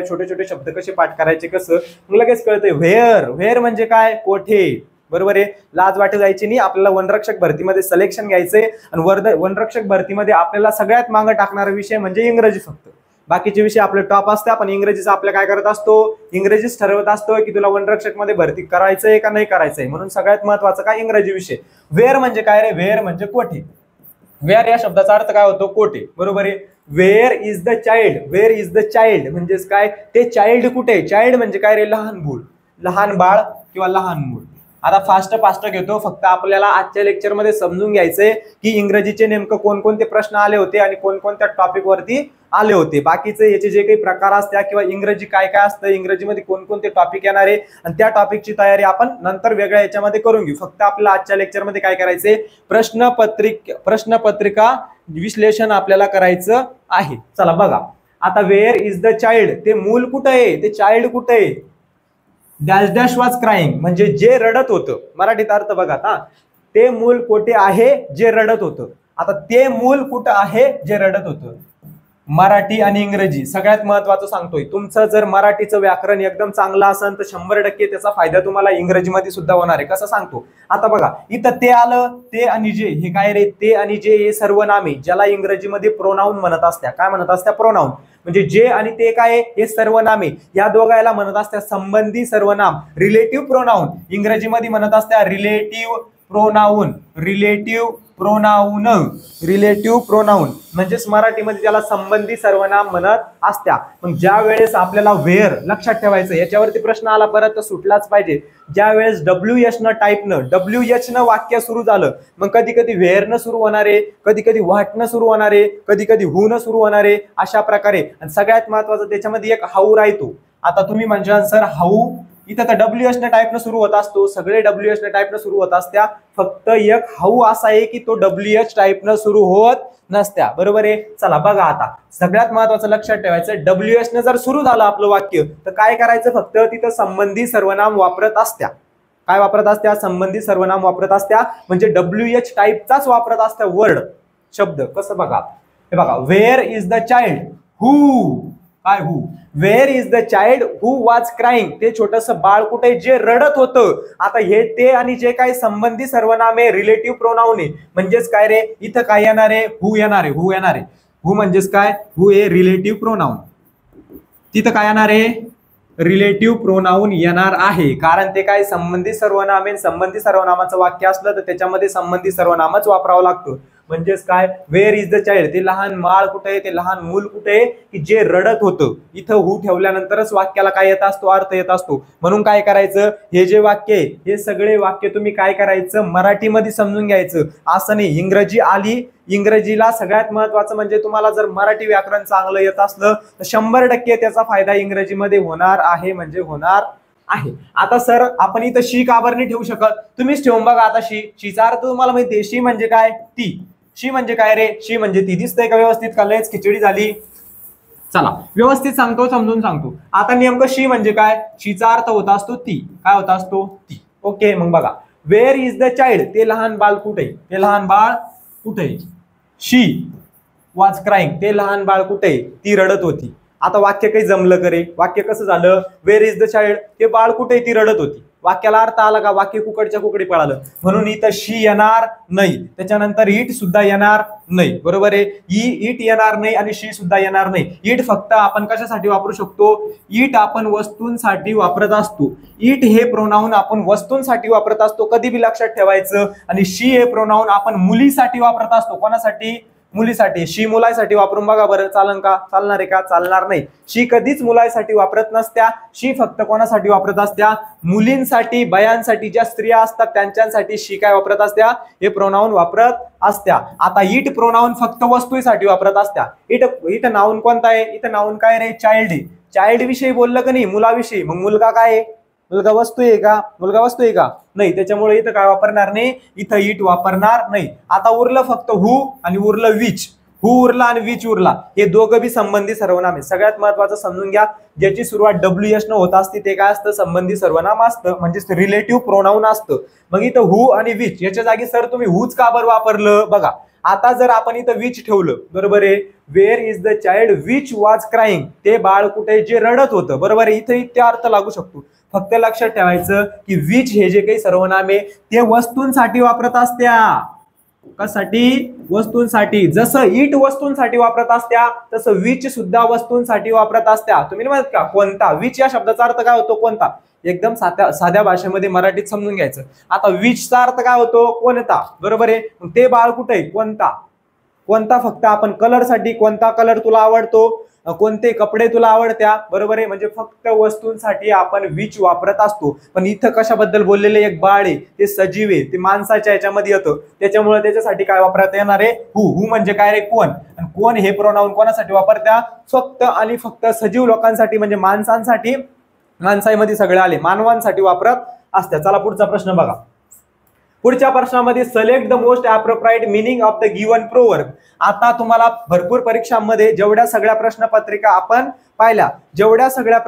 छोटे छोटे शब्द कसे पाठ करायचे, कसं लगेच कळतंय. व्हेअर म्हणजे काय, कोठे. बरोबर आहे. लाज वाटत जायची नाही. आपल्याला वनरक्षक भरतीमध्ये सिलेक्शन घ्यायचंय आणि वनरक्षक भरतीमध्ये आपल्याला सगळ्यात मागे टाकणारा विषय म्हणजे इंग्रजी. फक्त बाकीचे विषय आपले टॉप असते. आपण इंग्रजीचा आपल्या काय करत असतो, इंग्रजीच ठरवत असतो की तुला वनरक्षक मध्ये भरती करायचंय का नाही करायचंय. म्हणून सगळ्यात महत्वाचं काय, इंग्रजी विषय. वेअर म्हणजे काय रे, वेअर म्हणजे कोठे. वेअर या शब्दाचा अर्थ काय होतो, कोठे. बरोबर आहे. Wear is the child. Wear is the child म्हणजेच काय, ते चाइल्ड कुठे. चाइल्ड म्हणजे काय रे, लहान मूल, लहान बाळ किंवा लहान मूल. आता फास्ट घेतो. फक्त आपल्याला आजच्या लेक्चरमध्ये समजून घ्यायचंय की इंग्रजीचे नेमकं कोणकोणते प्रश्न आले होते आणि कोणकोणत्या टॉपिक वरती आले होते. बाकीचे याचे जे काही प्रकार असतात किंवा इंग्रजी काय काय असतं, इंग्रजीमध्ये कोणकोणते टॉपिक येणार आहे आणि त्या टॉपिकची तयारी आपण नंतर वेगळ्या याच्यामध्ये करून घेऊ. फक्त आपल्याला आजच्या लेक्चरमध्ये काय करायचंय, प्रश्नपत्रिका विश्लेषण आपल्याला करायचं आहे. चला बघा. आता वेअर इज द चाइल्ड, ते मूल कुठे आहे, ते चाइल्ड कुठे आहे. डॅश डॅश वाज क्राईंग म्हणजे जे रडत होतं. मराठीत अर्थ बघा. हा, ते मूल कोठे आहे, जे रडत होतं. आता ते मूल कुठं आहे, जे रडत होतं. मराठी आणि इंग्रजी सगळ्यात महत्वाचं सांगतोय. तुमचं जर मराठीचं व्याकरण एकदम चांगलं असेल तर 100% त्याचा फायदा तुम्हाला इंग्रजीमध्ये सुद्धा होणार आहे. कसं सांगतो, आता बघा इथं ते आलं, ते आणि जे, हे काय रे, ते आणि जे हे सर्वनामे, ज्याला इंग्रजीमध्ये प्रोनाउन म्हणत असत्या. काय म्हणत असत्या, प्रोनाउन. म्हणजे जे आणि ते काय, हे सर्वनामे. या दोघायला म्हणत असत्या संबंधी सर्वनाम, रिलेटिव्ह प्रोनाउन. इंग्रजीमध्ये म्हणत असत्या रिलेटिव्ह प्रोनाउन. रिलेटिव्ह प्रोनाउन म्हणजेच मराठीमध्ये त्याला संबंधी सर्वनाम म्हणत असत्या. मग ज्या वेळेस आपल्याला व्हेअर, लक्षात ठेवायचं, याच्यावरती प्रश्न आला परत तर सुटलाच पाहिजे. ज्या वेळेस WH न टाईपनं, WH न वाक्य सुरू झालं, मग कधी कधी व्हेअर न सुरू होणारे, कधी कधी व्हॉट न सुरू होणारे, कधी कधी हू न सुरू होणारे, अशा प्रकारे. आणि सगळ्यात महत्वाचं त्याच्यामध्ये एक हाऊ राहतो. आता तुम्ही म्हणशाल सर हाऊ, इथं तर WH न टाईपनं सुरू होत असतो, सगळे WH न टाईपनं सुरू होत असत्या. फक्त एक हाऊ असा आहे की तो WH टाईपनं सुरू होत नसत्या. बरोबर आहे. चला बघा. आता सगळ्यात महत्वाचं लक्षात ठेवायचं, WH न जर सुरू झालं आपलं वाक्य तर काय करायचं, फक्त तिथं संबंधी सर्वनाम वापरत असत्या. काय वापरत असत्या, संबंधी सर्वनाम वापरत असत्या. म्हणजे WH टाईपचाच वापरत असत्या वर्ड, शब्द. कसं बघा, हे बघा, where is the child who, काय who, where is the child who was crying, ते छोटस बाळ कुठे, जे रडत होतं. आता हे ते आणि जे काय संबंधी सर्वनाम आहे, रिलेटिव्ह प्रोनाउन आहे. म्हणजेच काय रे, इथं काय येणार आहे, हू येणार आहे. हू येणार आहे. हू म्हणजेच काय, हू हे रिलेटिव्ह प्रोनाउन. तिथं काय येणार आहे, रिलेटिव्ह प्रोनाउन येणार आहे. कारण ते काय संबंधी सर्वनाम आहे. संबंधी सर्वनामाचं वाक्य असलं तर त्याच्यामध्ये संबंधी सर्वनामच वापरावं लागतं. म्हणजेच काय, वेअर इज द चाइल्ड, ते लहान बाळ कुठे आहे, ते लहान मूल कुठे आहे की जे रडत होतं. इथं हू ठेवल्यानंतरच वाक्याला काय येत असतो, अर्थ येत असतो. म्हणून काय करायचं, हे जे वाक्य आहे हे सगळे वाक्य तुम्ही काय करायचं, मराठीमध्ये समजून घ्यायचं. असं नाही इंग्रजी आली इंग्रजीला सगळ्यात महत्वाचं म्हणजे तुम्हाला जर मराठी व्याकरण चांगलं येत असलं तर 100% त्याचा फायदा इंग्रजीमध्ये होणार आहे म्हणजे होणार आहे. आता सर आपण इथं शी का बरं नाही ठेवू शकत, तुम्हीच ठेवून बघा. आता शीचा अर्थ तुम्हाला माहिती आहे, शी म्हणजे काय, ती. शी म्हणजे काय रे, शी म्हणजे ती. दिसतंय का व्यवस्थित का लयच खिचडी झाली? चला व्यवस्थित सांगतो, समजून सांगतो. आता नेमकं शी म्हणजे काय, शीचा अर्थ होता असतो ती. काय होता असतो, ती. ओके, मग बघा, वेअर इज द चाइल्ड, ते लहान बाळ कुठे, ते लहान बाळ कुठे. शी वॉज क्राईंग, ते लहान बाळ कुठे, ती रडत होती. आता वाक्य काही जमलं करे, वाक्य कसं झालं, वेअर इज द चाइल्ड, ते बाळ कुठे, ती रडत होती. वाक्याला अर्थ आला का, वाक्य कुकडच्या कुकडी पळालं. म्हणून इथं शी येणार नाही, त्याच्यानंतर इट सुद्धा येणार नाही. बरोबर आहे, इट येणार नाही आणि शी सुद्धा येणार नाही. इट फक्त आपण कशासाठी वापरू शकतो, इट आपण वस्तूंसाठी वापरत असतो. इट हे प्रोनाउन आपण वस्तूंसाठी वापरत असतो, कधी बी लक्षात ठेवायचं. आणि शी हे प्रोनाउन आपण मुलीसाठी वापरत असतो. कोणासाठी, मुलीसाठी. शी मुलासाठी वापरून बघा बरं, चालन का, चालणार आहे का, चालणार नाही. शी कधीच मुलासाठी वापरत नसत्या, शी फक्त कोणासाठी वापरत असत्या, मुलींसाठी, बायांसाठी, ज्या स्त्रिया असतात त्यांच्यासाठी शी काय वापरत असत्या, हे प्रोनाउन वापरत असत्या. आता इट प्रोनाउन फक्त वस्तूसाठी वापरत असत्या. इट नाउन कोणता आहे, इथं नाउन काय रे, चाइल्ड आहे. चाइल्ड विषयी बोललं का नाही, मुलाविषयी. मग मुलगा काय आहे, मुलगा वस्तू आहे का, मुलगा वस्तू आहे का, नाही. त्याच्यामुळे इथं काय वापरणार नाही, इथं इट वापरणार नाही. आता उरलं फक्त हु आणि उरलं विच. हु उरला आणि विच उरला, हे दोघं बी संबंधी सर्वनाम आहे. सगळ्यात महत्वाचं समजून घ्या, ज्याची सुरुवात WH न होत असते ते काय असतं, संबंधी सर्वनाम असतं, म्हणजे रिलेटिव्ह प्रोनाउन असतं. मग इथं हु आणि विच याच्या जागी सर तुम्ही हुच का बरं वापरलं, बघा. आता जर आपण इथं विच ठेवलं, बरोबर आहे, wear is the child which was crying, ते बाळ कुठे जे रडत होतं. बरोबर आहे, इथे त्या अर्थ लागू शकतो. फक्त लक्षात ठेवायचं की विच हे जे काही सर्वनाम आहे ते वस्तूंसाठी वापरत असत्या. कशासाठी, वस्तूंसाठी. जसं इट वस्तूंसाठी वापरत असत्या तसं विच सुद्धा वस्तूंसाठी वापरत असत्या. तुम्ही म्हणत का कोणता, विच या शब्दाचा अर्थ काय होतो, कोणता. एकदम साध्या भाषेमध्ये मराठीत समजून घ्यायचं. आता विचचा अर्थ काय होतो, कोणता. बरोबर आहे, ते बाळ कुठे, कोणता. कोणता फक्त आपण कलर साठी, कोणता कलर तुला आवडतो, कोणते कपडे तुला आवडत्या. बरोबर आहे, म्हणजे फक्त वस्तूंसाठी आपण विच वापरत असतो. पण इथं कशाबद्दल बोललेले, एक बाळ आहे, ते सजीव आहे, ते माणसाच्या याच्यामध्ये येतं, त्याच्यामुळे त्याच्यासाठी काय वापरता येणार आहे, हु. हु म्हणजे काय रे, कोण. आणि कोण हे प्रोनाउन कोणासाठी वापरत्या, फक्त आणि फक्त सजीव लोकांसाठी, म्हणजे माणसांसाठी. माणसामध्ये सगळे आले, मानवांसाठी वापरत असत्या. चला पुढचा प्रश्न बघा. पुढच्या प्रश्नामध्ये select the most appropriate meaning of the given proverb. आता तुम्हाला भरपूर परीक्षांमध्ये जेवढ्या सगळ्या प्रश्नपत्रिका आपण पाहिल्या, तेवढ्या सगळ्या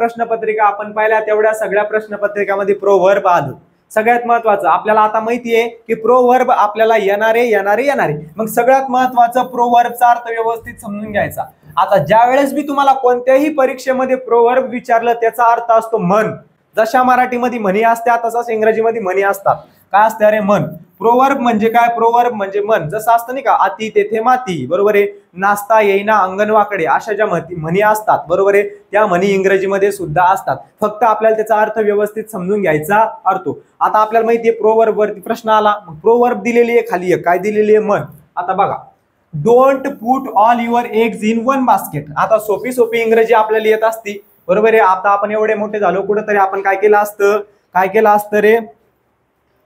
प्रश्नपत्रिकामध्ये प्रोवर्ब आलं. सगळ्यात महत्वाचं आपल्याला आता माहिती आहे की प्रोवर्ब आपल्याला येणारे. मग सगळ्यात महत्वाचं प्रोवर्बचा अर्थ व्यवस्थित समजून घ्यायचा. आता ज्या वेळेस बी तुम्हाला कोणत्याही परीक्षेमध्ये प्रोवर्ब विचारलं त्याचा अर्थ असतो म्हण. जशा मराठीमध्ये म्हणी असत्या तसाच इंग्रजीमध्ये म्हणी असतात. काय असते अरे, म्हण. प्रोवर्ब म्हणजे काय, प्रोवर्ब म्हणजे म्हण. जसं असतं नाही का, अति तेथे माती. बरोबर आहे, नाचता येईना अंगण वाकडे, अशा ज्या म्हणी असतात. बरोबर आहे, त्या म्हणी इंग्रजीमध्ये सुद्धा असतात. फक्त आपल्याला त्याचा अर्थ व्यवस्थित समजून घ्यायचा असतो. आता आपल्याला माहितीये प्रोवर्ब वरती प्रश्न आला, प्रोवर्ब दिलेली आहे खाली, काय दिलेली आहे, म्हण. आता बघा, don't put all your eggs in one basket. आता सोपी इंग्रजी आपल्याला येत असती. बरोबर आहे, आता आपण एवढे मोठे झालो, कुठेतरी आपण काय केलं असतं रे,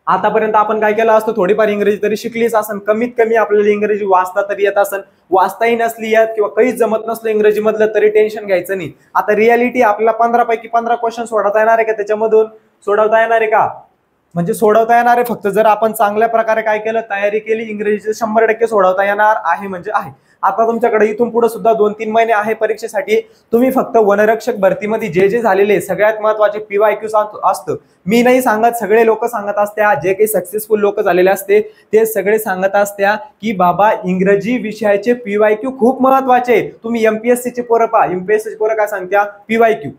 आतापर्यंत आपण काय केलं असतं, थोडीफार इंग्रजी तरी शिकलीच असन, कमीत कमी आपल्याला इंग्रजी वाचता तरी येत असन. वाचताही नसली येत किंवा काहीच जमत नसलं इंग्रजी मधलं तरी टेन्शन घ्यायचं नाही. आता रियालिटी आपल्याला 15 पैकी 15 क्वेश्चन सोडवता येणार आहे का, त्याच्यामधून सोडवता येणार आहे का, म्हणजे सोडवता येणार आहे. फक्त जर आपण चांगल्या प्रकारे काय केलं, तयारी केली, इंग्रजीचे 100% सोडवता येणार आहे म्हणजे आहे. आता तुमच्याकडे इथून पुढे सुद्धा 2-3 महिने आहे परीक्षेसाठी. तुम्ही फक्त वनरक्षक भरतीमध्ये जे झालेले सगळ्यात महत्वाचे PYQ असतं. मी नाही सांगत, सगळे लोक सांगत असत्या, जे काही सक्सेसफुल लोक झालेले असते ते सगळे सांगत असत्या की बाबा इंग्रजी विषयाचे PYQ खूप महत्वाचे. तुम्ही MPSC चे पोरं पहा, MPSC चे पोरं काय सांगत्या, PYQ.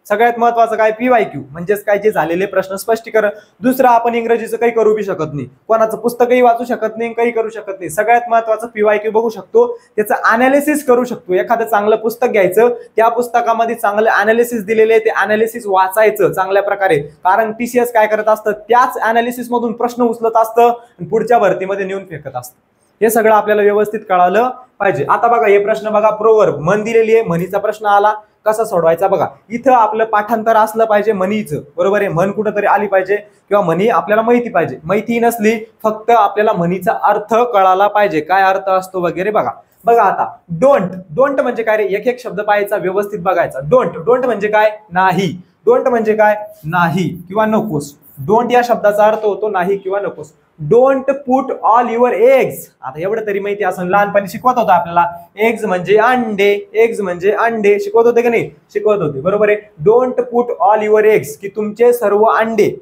सगळ्यात महत्वाचं काय, PYQ म्हणजेच काय, जे झालेले प्रश्न स्पष्टीकरण. दुसरं आपण इंग्रजीचं काही करू बी शकत नाही, कोणाचं पुस्तकही वाचू शकत नाही, काही करू शकत नाही. सगळ्यात महत्वाचं PYQ बघू शकतो, त्याचं अनालिसिस करू शकतो. एखादं चांगलं पुस्तक घ्यायचं, त्या पुस्तकामध्ये चांगलं अनालिसिस दिलेले, ते अनालिसिस वाचायचं चांगल्या प्रकारे. कारण TCS काय करत असतं, त्याच अनालिसिस मधून प्रश्न उचलत असतं आणि पुढच्या भरतीमध्ये नेऊन फेकत असतं. हे सगळं आपल्याला व्यवस्थित कळालं पाहिजे. आता बघा हे प्रश्न बघा, प्रोवर्ब म्हण दिलेली आहे, म्हणीचा प्रश्न आला. कसा सोडवायचा बघा. इथं आपलं पाठांतर असलं पाहिजे म्हणीचं, बरोबर आहे. म्हण कुठंतरी आली पाहिजे किंवा म्हणी आपल्याला माहिती पाहिजे. माहिती नसली फक्त आपल्याला म्हणीचा अर्थ कळाला पाहिजे, काय अर्थ असतो वगैरे. बघा आता डोंट. डोंट म्हणजे काय रे, एक एक शब्द पाहायचा, व्यवस्थित बघायचा. डोंट म्हणजे काय, नाही. डोंट म्हणजे काय, नाही किंवा नकोस. डोंट या शब्दाचा अर्थ होतो नाही किंवा नकोस. Don't put all your eggs. आता एवढं तरी माहिती असं, लहानपणी शिकवत होतं आपल्याला. एग्स म्हणजे अंडे, एग्स म्हणजे अंडे शिकवत होते की नाही, शिकवत होते, बरोबर आहे. Don't put all your eggs, की तुमचे सर्व अंडे,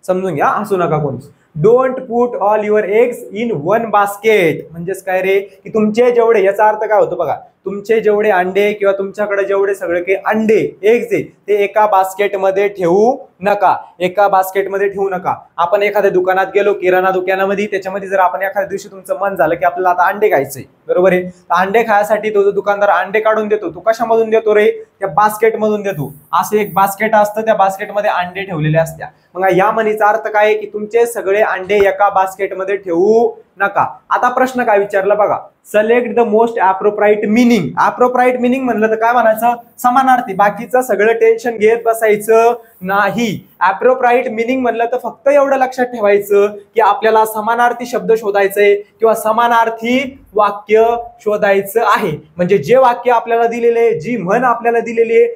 समजून घ्या, हसू नका कोणी. Don't put all your eggs in one basket. म्हणजेच काय रे, की तुमचे जेवढे, याचा अर्थ काय होतो बघा, तुमचे जेवढे अंडे किंवा तुमच्याकडे जेवढे सगळे काही अंडे एग्स आहे ते एका बास्केटमध्ये ठेवू नका, एका बास्केटमध्ये ठेवू नका. आपण एखाद्या दुकानात गेलो, किराणा दुकानामध्ये, त्याच्यामध्ये जर आपण एखाद्या दिवशी तुमचं मन झालं की आपल्याला आता अंडे खायचे, बरोबर आहे, तर अंडे खायसाठी तो जो दुकानदार अंडे काढून देतो, तो कशामधून देतो रे, त्या बास्केटमधून देतो. असं एक बास्केट असतं, त्या बास्केटमध्ये अंडे ठेवलेले असतात. मग या म्हणीचा अर्थ काय आहे, की तुमचे सगळे अंडे एका बास्केटमध्ये ठेवू नका. आता प्रश्न काय विचारला बघा, select the most appropriate meaning. Appropriate meaning म्हणलं तर काय म्हणायचं, समानार्थी. बाकीचं सगळं टेन्शन घेत बसायचं नाही. अप्रोप्राइट मिनिंग म्हणलं तर फक्त एवढं लक्षात ठेवायचं की आपल्याला समानार्थी शब्द शोधायचंय किंवा समानार्थी वाक्य शोधायचं आहे. म्हणजे जे वाक्य आपल्याला दिलेले, जी म्हण आपल्याला दिलेली आहे,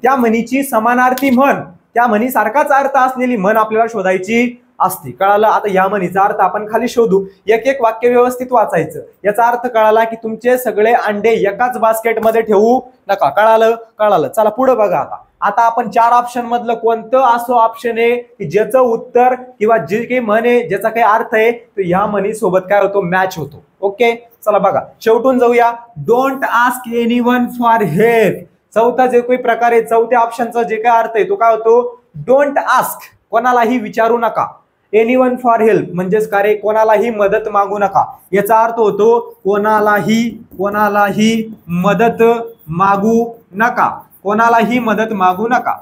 त्या म्हणीची समानार्थी म्हण, त्या म्हणीसारखाच अर्थ असलेली म्हण आपल्याला शोधायची असते. कळालं. आता या म्हणीचा अर्थ आपण खाली शोधू. एक एक वाक्य व्यवस्थित वाचायचं. याचा अर्थ कळाला की तुमचे सगळे अंडे एकाच बास्केटमध्ये ठेवू नका. कळालं. चला पुढे बघा. आता आपण 4 ऑप्शन मधलं कोणतं असं ऑप्शन आहे की ज्याचं उत्तर किंवा जे काही म्हण आहे, ज्याचा काही अर्थ आहे, तो या म्हणी सोबत काय होतो, मॅच होतो. ओके, चला बघा शेवटून जाऊया. Don't ask anyone for help. चौथा जे काही प्रकार आहे, चौथ्या ऑप्शनचा जे काय अर्थ आहे तो काय होतो, डोंट आस्क, कोणालाही विचारू नका. एनीवन फॉर हेल्प म्हणजेच काय रे, कोणालाही मदत मागू नका. याचा अर्थ होतो कोणालाही मदत मागू नका. कोणालाही मदत मागू नका.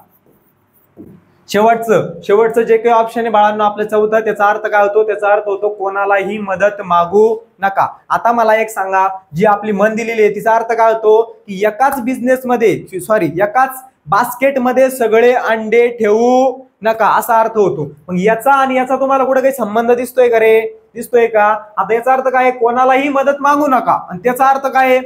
शेवटचं जे काही ऑप्शन आहे बाळांनो आपलं चौथं, त्याचा अर्थ काय होतो, त्याचा अर्थ होतो कोणालाही मदत मागू नका. आता मला एक सांगा, जी आपली म्हण दिलेली आहे तिचा अर्थ काय होतो, की एकाच बास्केटमध्ये सगळे अंडे ठेवू नका असा अर्थ होतो. मग याचा आणि याचा तुम्हाला कुठे काही संबंध दिसतोय का रे, दिसतोय का? आता याचा अर्थ काय, कोणालाही मदत मागू नका, आणि त्याचा अर्थ काय,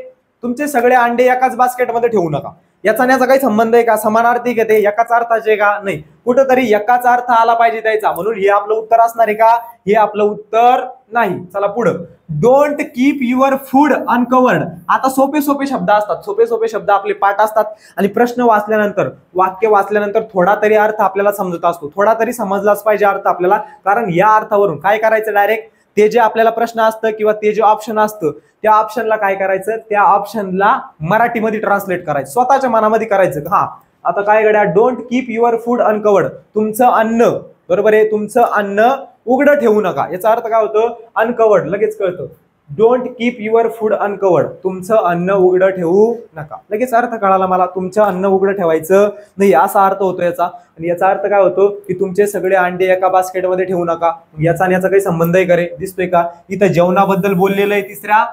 तुमचे सगळे अंडे एकाच बास्केटमध्ये ठेवू नका. याचा याचा काही संबंध आहे का, समानार्थी घेते, एकाच अर्थाचे का, नाही, कुठंतरी एकाच अर्थ आला पाहिजे त्याचा, म्हणून हे आपलं उत्तर असणार आहे का, हे आपलं उत्तर नाही. चला पुढं. Don't keep your food uncovered. आता सोपे शब्द असतात, सोपे शब्द आपले पाठ असतात, आणि प्रश्न वाचल्यानंतर, वाक्य वाचल्यानंतर थोडा तरी अर्थ आपल्याला समजत असतो, थोडा तरी समजलाच पाहिजे अर्थ आपल्याला. कारण या अर्थावरून काय करायचं, डायरेक्ट ते जे आपल्याला प्रश्न असतं किंवा ते जे ऑप्शन असतं त्या ऑप्शनला काय करायचं, त्या ऑप्शनला मराठीमध्ये ट्रान्सलेट करायचं, स्वतःच्या मनामध्ये करायचं. हा आता काय गड्या, don't keep your food uncovered, तुमचं अन्न, बरोबर आहे, तुमचं अन्न उघडं ठेवू नका. याचा अर्थ काय होतं, अनकवर्ड, लगेच कळतं. Don't keep your food uncovered, तुमचं अन्न उघडं ठेवू नका. लगेच अर्थ कळाला मला, तुमचं अन्न उघडं ठेवायचं नाही असा अर्थ होतो याचा. आणि याचा अर्थ काय होतो, की तुमचे सगळे अंडे एका बास्केटमध्ये ठेवू नका. याचा आणि याचा काही संबंध आहे का रे, दिसतोय का? इथं जेवणाबद्दल बोललेलं आहे तिसऱ्या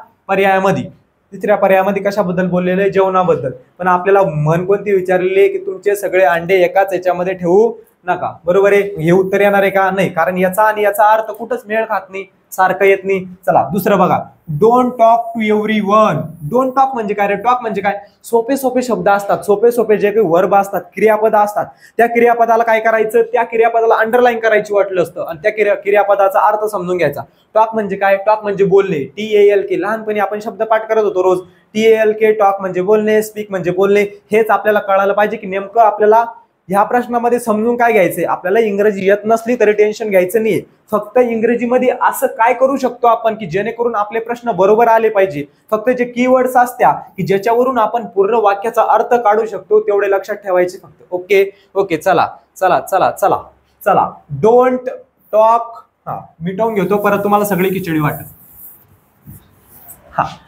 पर्यायामध्ये कशाबद्दल बोललेलं आहे, जेवणाबद्दल. पण आपल्याला म्हण कोणती विचारलेली आहे, की तुमचे सगळे अंडे एकाच याच्यामध्ये ठेवू नका, बरोबर आहे. हे उत्तर येणार आहे का, नाही, कारण याचा आणि याचा अर्थ कुठंच मेळ खात नाही, सारखं येत नाही. चला दुसरं बघा. Don't talk to everyone. Don't talk म्हणजे काय रे, टॉक म्हणजे काय, सोपे शब्द असतात, सोपे जे काही वर्ब असतात, क्रियापद असतात, त्या क्रियापदाला काय करायचं, त्या क्रियापदाला अंडरलाईन करायची वाटलं असतं, आणि त्या क्रियापदाचा अर्थ समजून घ्यायचा. टॉक म्हणजे काय, टॉक म्हणजे बोलणे, TALK. लहानपणी आपण शब्द पाठ करत होतो रोज, TALK, टॉक म्हणजे बोलणे, स्पीक म्हणजे बोलणे. हेच आपल्याला कळायला पाहिजे की नेमकं आपल्याला ह्या प्रश्नामध्ये समजून काय घ्यायचंय. आपल्याला इंग्रजी येत नसली तरी टेन्शन घ्यायचं नाहीये, फक्त इंग्रजीमध्ये असं काय करू शकतो आपण की जेणेकरून आपले प्रश्न बरोबर आले पाहिजे. फक्त जे कीवर्ड्स असत्या की ज्याच्यावरून आपण पूर्ण वाक्याचा अर्थ काढू शकतो तेवढे लक्षात ठेवायचे फक्त. ओके चला. डोंट टॉक, मिटवून घेतो परत, तुम्हाला सगळी खिचडी वाटत.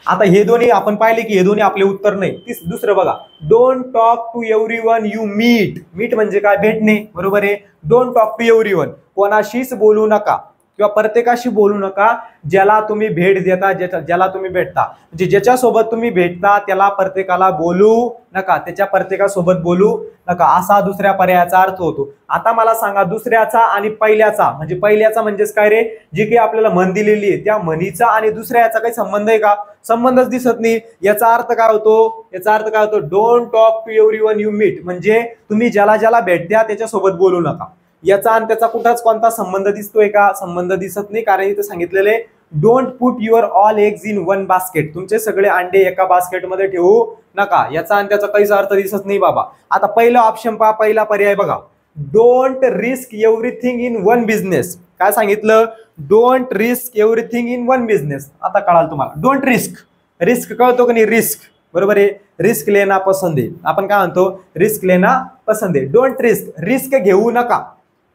आता हे दोन्ही आपण पाहिले की हे दोन्ही आपले उत्तर नाही. दुसरं बघा. Don't talk to everyone you meet. Meet म्हणजे काय, भेटणे, बरोबर आहे. डोंट टॉक टू एव्हरीवन, कोणाशीच बोलू नका. किंवा प्रत्येकाशी बोलू नका ज्याला तुम्ही भेट देता, ज्याला तुम्ही भेटता, म्हणजे ज्याच्यासोबत तुम्ही भेटता त्याला प्रत्येकाला बोलू नका, त्याच्या प्रत्येकासोबत बोलू नका, असा दुसऱ्या पर्यायाचा अर्थ होतो. आता मला सांगा दुसऱ्याचा आणि पहिल्याचा, म्हणजे पहिल्याचा म्हणजेच काय रे, जी काही आपल्याला म्हण दिलेली आहे त्या म्हणीचा आणि दुसऱ्याचा काही संबंध आहे का? संबंधच दिसत नाही. याचा अर्थ काय होतो? याचा अर्थ काय होतो? Don't talk to everyone you meet, म्हणजे तुम्ही ज्याला ज्याला भेटत्या त्याच्यासोबत बोलू नका. याचा आणि त्याचा कुठंच कोणता संबंध दिसतोय का? संबंध दिसत नाही, कारण इथे सांगितलेले don't put your all eggs in one basket, तुमचे सगळे अंडे एका बास्केटमध्ये ठेवू नका. याचा आणि त्याचा काहीच अर्थ दिसत नाही बाबा. आता पहिला ऑप्शन पहा, पहिला पर्याय बघा, don't risk everything in one business. काय सांगितलं? Don't risk everything in one business. आता कळाल तुम्हाला. डोंट रिस्क, रिस्क कळतो का नाही? रिस्क, बरोबर आहे. रिस्क लेना पसंद आहे, आपण काय म्हणतो? रिस्क लेना पसंद आहे. डोंट रिस्क, रिस्क घेऊ नका.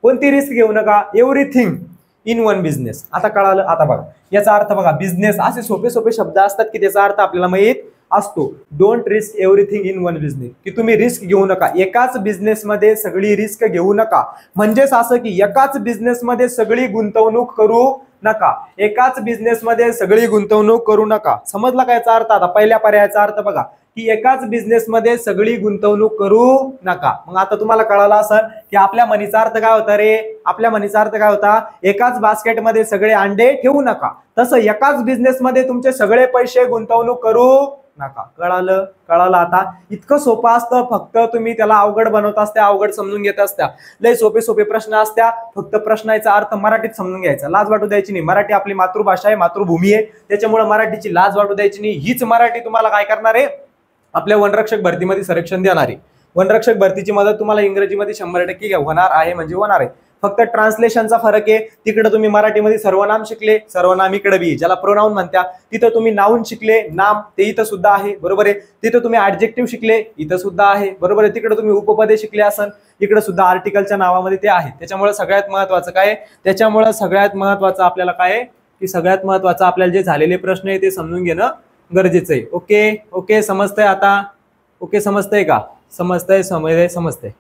कोणती रिस्क घेऊ नका? Everything in one business. आता कळालं. आता बघा याचा अर्थ बघा, बिझनेस असे सोपे सोपे शब्द असतात की त्याचा अर्थ आपल्याला माहित असतो. Don't risk everything in one business, की तुम्ही रिस्क घेऊ नका, एकाच बिझनेसमध्ये सगळी रिस्क घेऊ नका. म्हणजेच असं की एकाच बिझनेसमध्ये सगळी गुंतवणूक करू नका, एकाच बिझनेसमध्ये सगळी गुंतवणूक करू नका. समजला का याचा अर्थ? आता पहिल्या पर्यायाचा अर्थ बघा की एकाच बिझनेसमध्ये सगळी गुंतवणूक करू नका. मग आता तुम्हाला कळालं असेल की आपल्या म्हणीचा अर्थ काय होता रे? आपल्या म्हणीचा अर्थ काय होता? एकाच बास्केटमध्ये सगळे अंडे ठेवू नका. तसं एकाच बिझनेसमध्ये तुमचे सगळे पैसे गुंतवणूक करू नका. कळालं? कळालं. आता इतकं सोपं असतं, फक्त तुम्ही त्याला अवघड बनवत असत्या, अवघड समजून घेत असत्या. लय सोपे सोपे प्रश्न असत्या, फक्त प्रश्नाचा अर्थ मराठीत समजून घ्यायचा. लाज वाटू द्यायची नाही. मराठी आपली मातृभाषा आहे, मातृभूमी आहे, त्याच्यामुळे मराठीची लाज वाटू द्यायची नाही. हीच मराठी तुम्हाला काय करणार आहे? आपल्या वनरक्षक भरतीमध्ये संरक्षण देणार आहे. वनरक्षक भरतीची मदत तुम्हाला इंग्रजीमध्ये 100% होणार आहे, म्हणजे होणार आहे. फक्त ट्रान्सलेशनचा फरक आहे. तिकडे तुम्ही मराठीमध्ये सर्वनाम शिकले, सर्वनाम इकडे बी ज्याला प्रोनाउन म्हणत्या, तिथं तुम्ही नाउन शिकले, नाम ते इथं सुद्धा आहे, बरोबर आहे. तिथं तुम्ही ऍडजेक्टिव्ह शिकले, इथं सुद्धा आहे, बरोबर आहे. तिकडे तुम्ही उपपदे शिकले असन, इकडे सुद्धा आर्टिकलच्या नावामध्ये ते आहे. त्याच्यामुळे सगळ्यात महत्वाचं काय? त्याच्यामुळे सगळ्यात महत्वाचं आपल्याला काय आहे की सगळ्यात महत्वाचं आपल्याला जे झालेले प्रश्न आहे ते समजून घेणं गरजेचं आहे. ओके ओके, समजतंय आता? ओके, समजतंय का? समजतंय, समजतंय.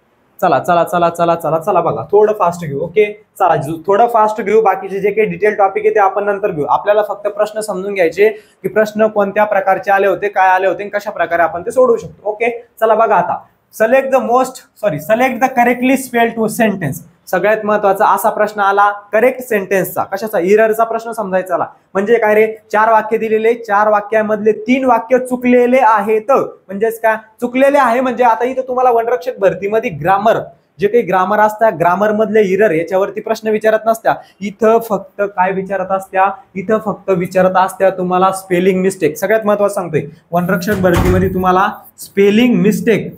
चला चला चला चला चला चला बघा, थोडं फास्ट घेऊ. ओके, चला थोडं फास्ट घेऊ. बाकीचे जे काही डिटेल टॉपिक आहे ते आपण नंतर घेऊ. आपल्याला फक्त प्रश्न समजून घ्यायचे की प्रश्न कोणत्या प्रकारचे आले होते, काय आले होते, कशा प्रकारे आपण ते सोडवू शकतो. ओके, चला बघा आता. Select the correctly spelled sentence. सगळ्यात महत्वाचा असा प्रश्न आला करेक्ट सेंटेन्सचा. कशाचा? इररचा प्रश्न समजायचा आला. म्हणजे काय रे? 4 वाक्य दिलेले, 4 वाक्यामधले 3 वाक्य चुकलेले आहेत. म्हणजेच काय? चुकलेले आहे म्हणजे आता इथं तुम्हाला वनरक्षक भरतीमध्ये ग्रामर, जे काही ग्रामर असतात, ग्रामर मधले इरर याच्यावरती प्रश्न विचारत नसत्या. इथं फक्त काय विचारत असत्या? इथं फक्त विचारत असत्या तुम्हाला स्पेलिंग मिस्टेक. सगळ्यात महत्वाचं सांगतोय, वनरक्षक भरतीमध्ये तुम्हाला स्पेलिंग मिस्टेक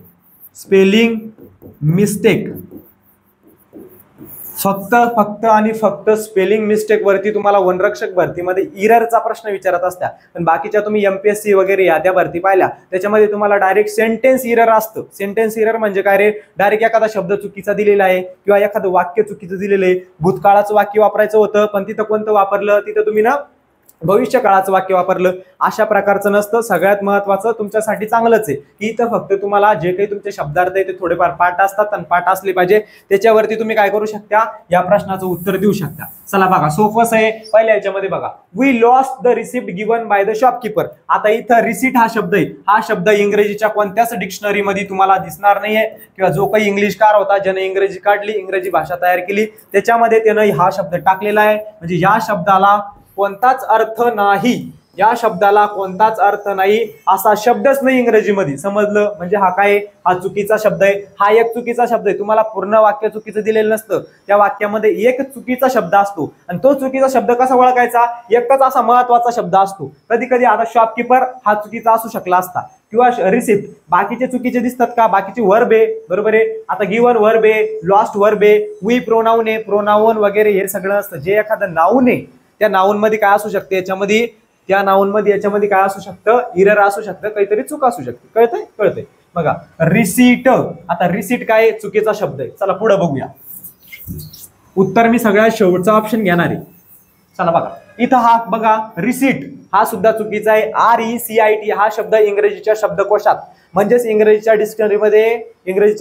फक्त आणि फक्त स्पेलिंग मिस्टेक वरती तुम्हाला वनरक्षक भरतीमध्ये इररचा प्रश्न विचारत असत्या. पण बाकीच्या तुम्ही एमपीएससी वगैरे या त्या भरती पाहिल्या त्याच्यामध्ये तुम्हाला डायरेक्ट सेंटेन्स इरर असतं. सेंटेन्स इरर म्हणजे काय रे? डायरेक्ट एखादा शब्द चुकीचा दिलेला आहे किंवा एखादं वाक्य चुकीचं दिलेलं आहे. भूतकाळाचं वाक्य वापरायचं होतं पण तिथं कोणतं वापरलं? तिथं तुम्ही ना भविष्य काळाचं वाक्य वापरलं. अशा प्रकारचं नसतं. सगळ्यात महत्वाचं तुमच्यासाठी चांगलंच आहे की इथं फक्त तुम्हाला जे काही तुमचे शब्दार्थ आहे ते थोडेफार पाठ असतात आणि पाठ असले पाहिजे. त्याच्यावरती तुम्ही काय करू शकता? या प्रश्नाचं उत्तर देऊ शकता. चला बघा, सोपंच आहे. पहिल्या याच्यामध्ये बघा, we lost the receipt given by the shopkeeper. आता इथं रिसिट हा शब्द आहे, हा शब्द इंग्रजीच्या कोणत्याच डिक्शनरी मध्ये तुम्हाला दिसणार नाहीये किंवा जो काही इंग्लिशकार होता ज्याने इंग्रजी काढली, इंग्रजी भाषा तयार केली, त्याच्यामध्ये त्यानं हा शब्द टाकलेला आहे. म्हणजे या शब्दाला कोणताच अर्थ नाही, या शब्दाला कोणताच अर्थ नाही, असा शब्दच नाही इंग्रजीमध्ये. समजलं? म्हणजे हा काय? हा चुकीचा शब्द आहे. हा एक चुकीचा शब्द आहे. तुम्हाला पूर्ण वाक्य चुकीचं दिलेलं नसतं, त्या वाक्यामध्ये एक चुकीचा शब्द असतो आणि तो चुकीचा शब्द कसा ओळखायचा? एकच असा महत्वाचा शब्द असतो. कधी कधी आता शॉपकीपर हा चुकीचा असू शकला असता किंवा रिसिप्ट. बाकीचे चुकीचे दिसतात का? बाकीचे वर्ब आहे, बरोबर आहे. आता गिवन वर्ब आहे, लॉस्ट वर्ब आहे, वी प्रोनाउन आहे, प्रोनाउन वगैरे हे सगळं असतं. जे एखादं नाउन आहे त्या नाउन मध्ये काय असू शकते? याच्यामध्ये त्या नाउन मध्ये याच्यामध्ये काय असू शकतं? इरर असू शकतं, काहीतरी चूक असू शकते. कळतंय? कळतंय. बघा, रिसीट. आता रिसीट काय? चुकीचा शब्द आहे. चला पुढे बघूया. उत्तर मी सगळ्यात शेवटचा ऑप्शन घेणार आहे. चला बघा, इथं हा बघा रिसीट हा सुद्धा चुकीचा आहे. RECIT हा शब्द इंग्रजीच्या शब्दकोशात म्हणजेच इंग्रजीच्या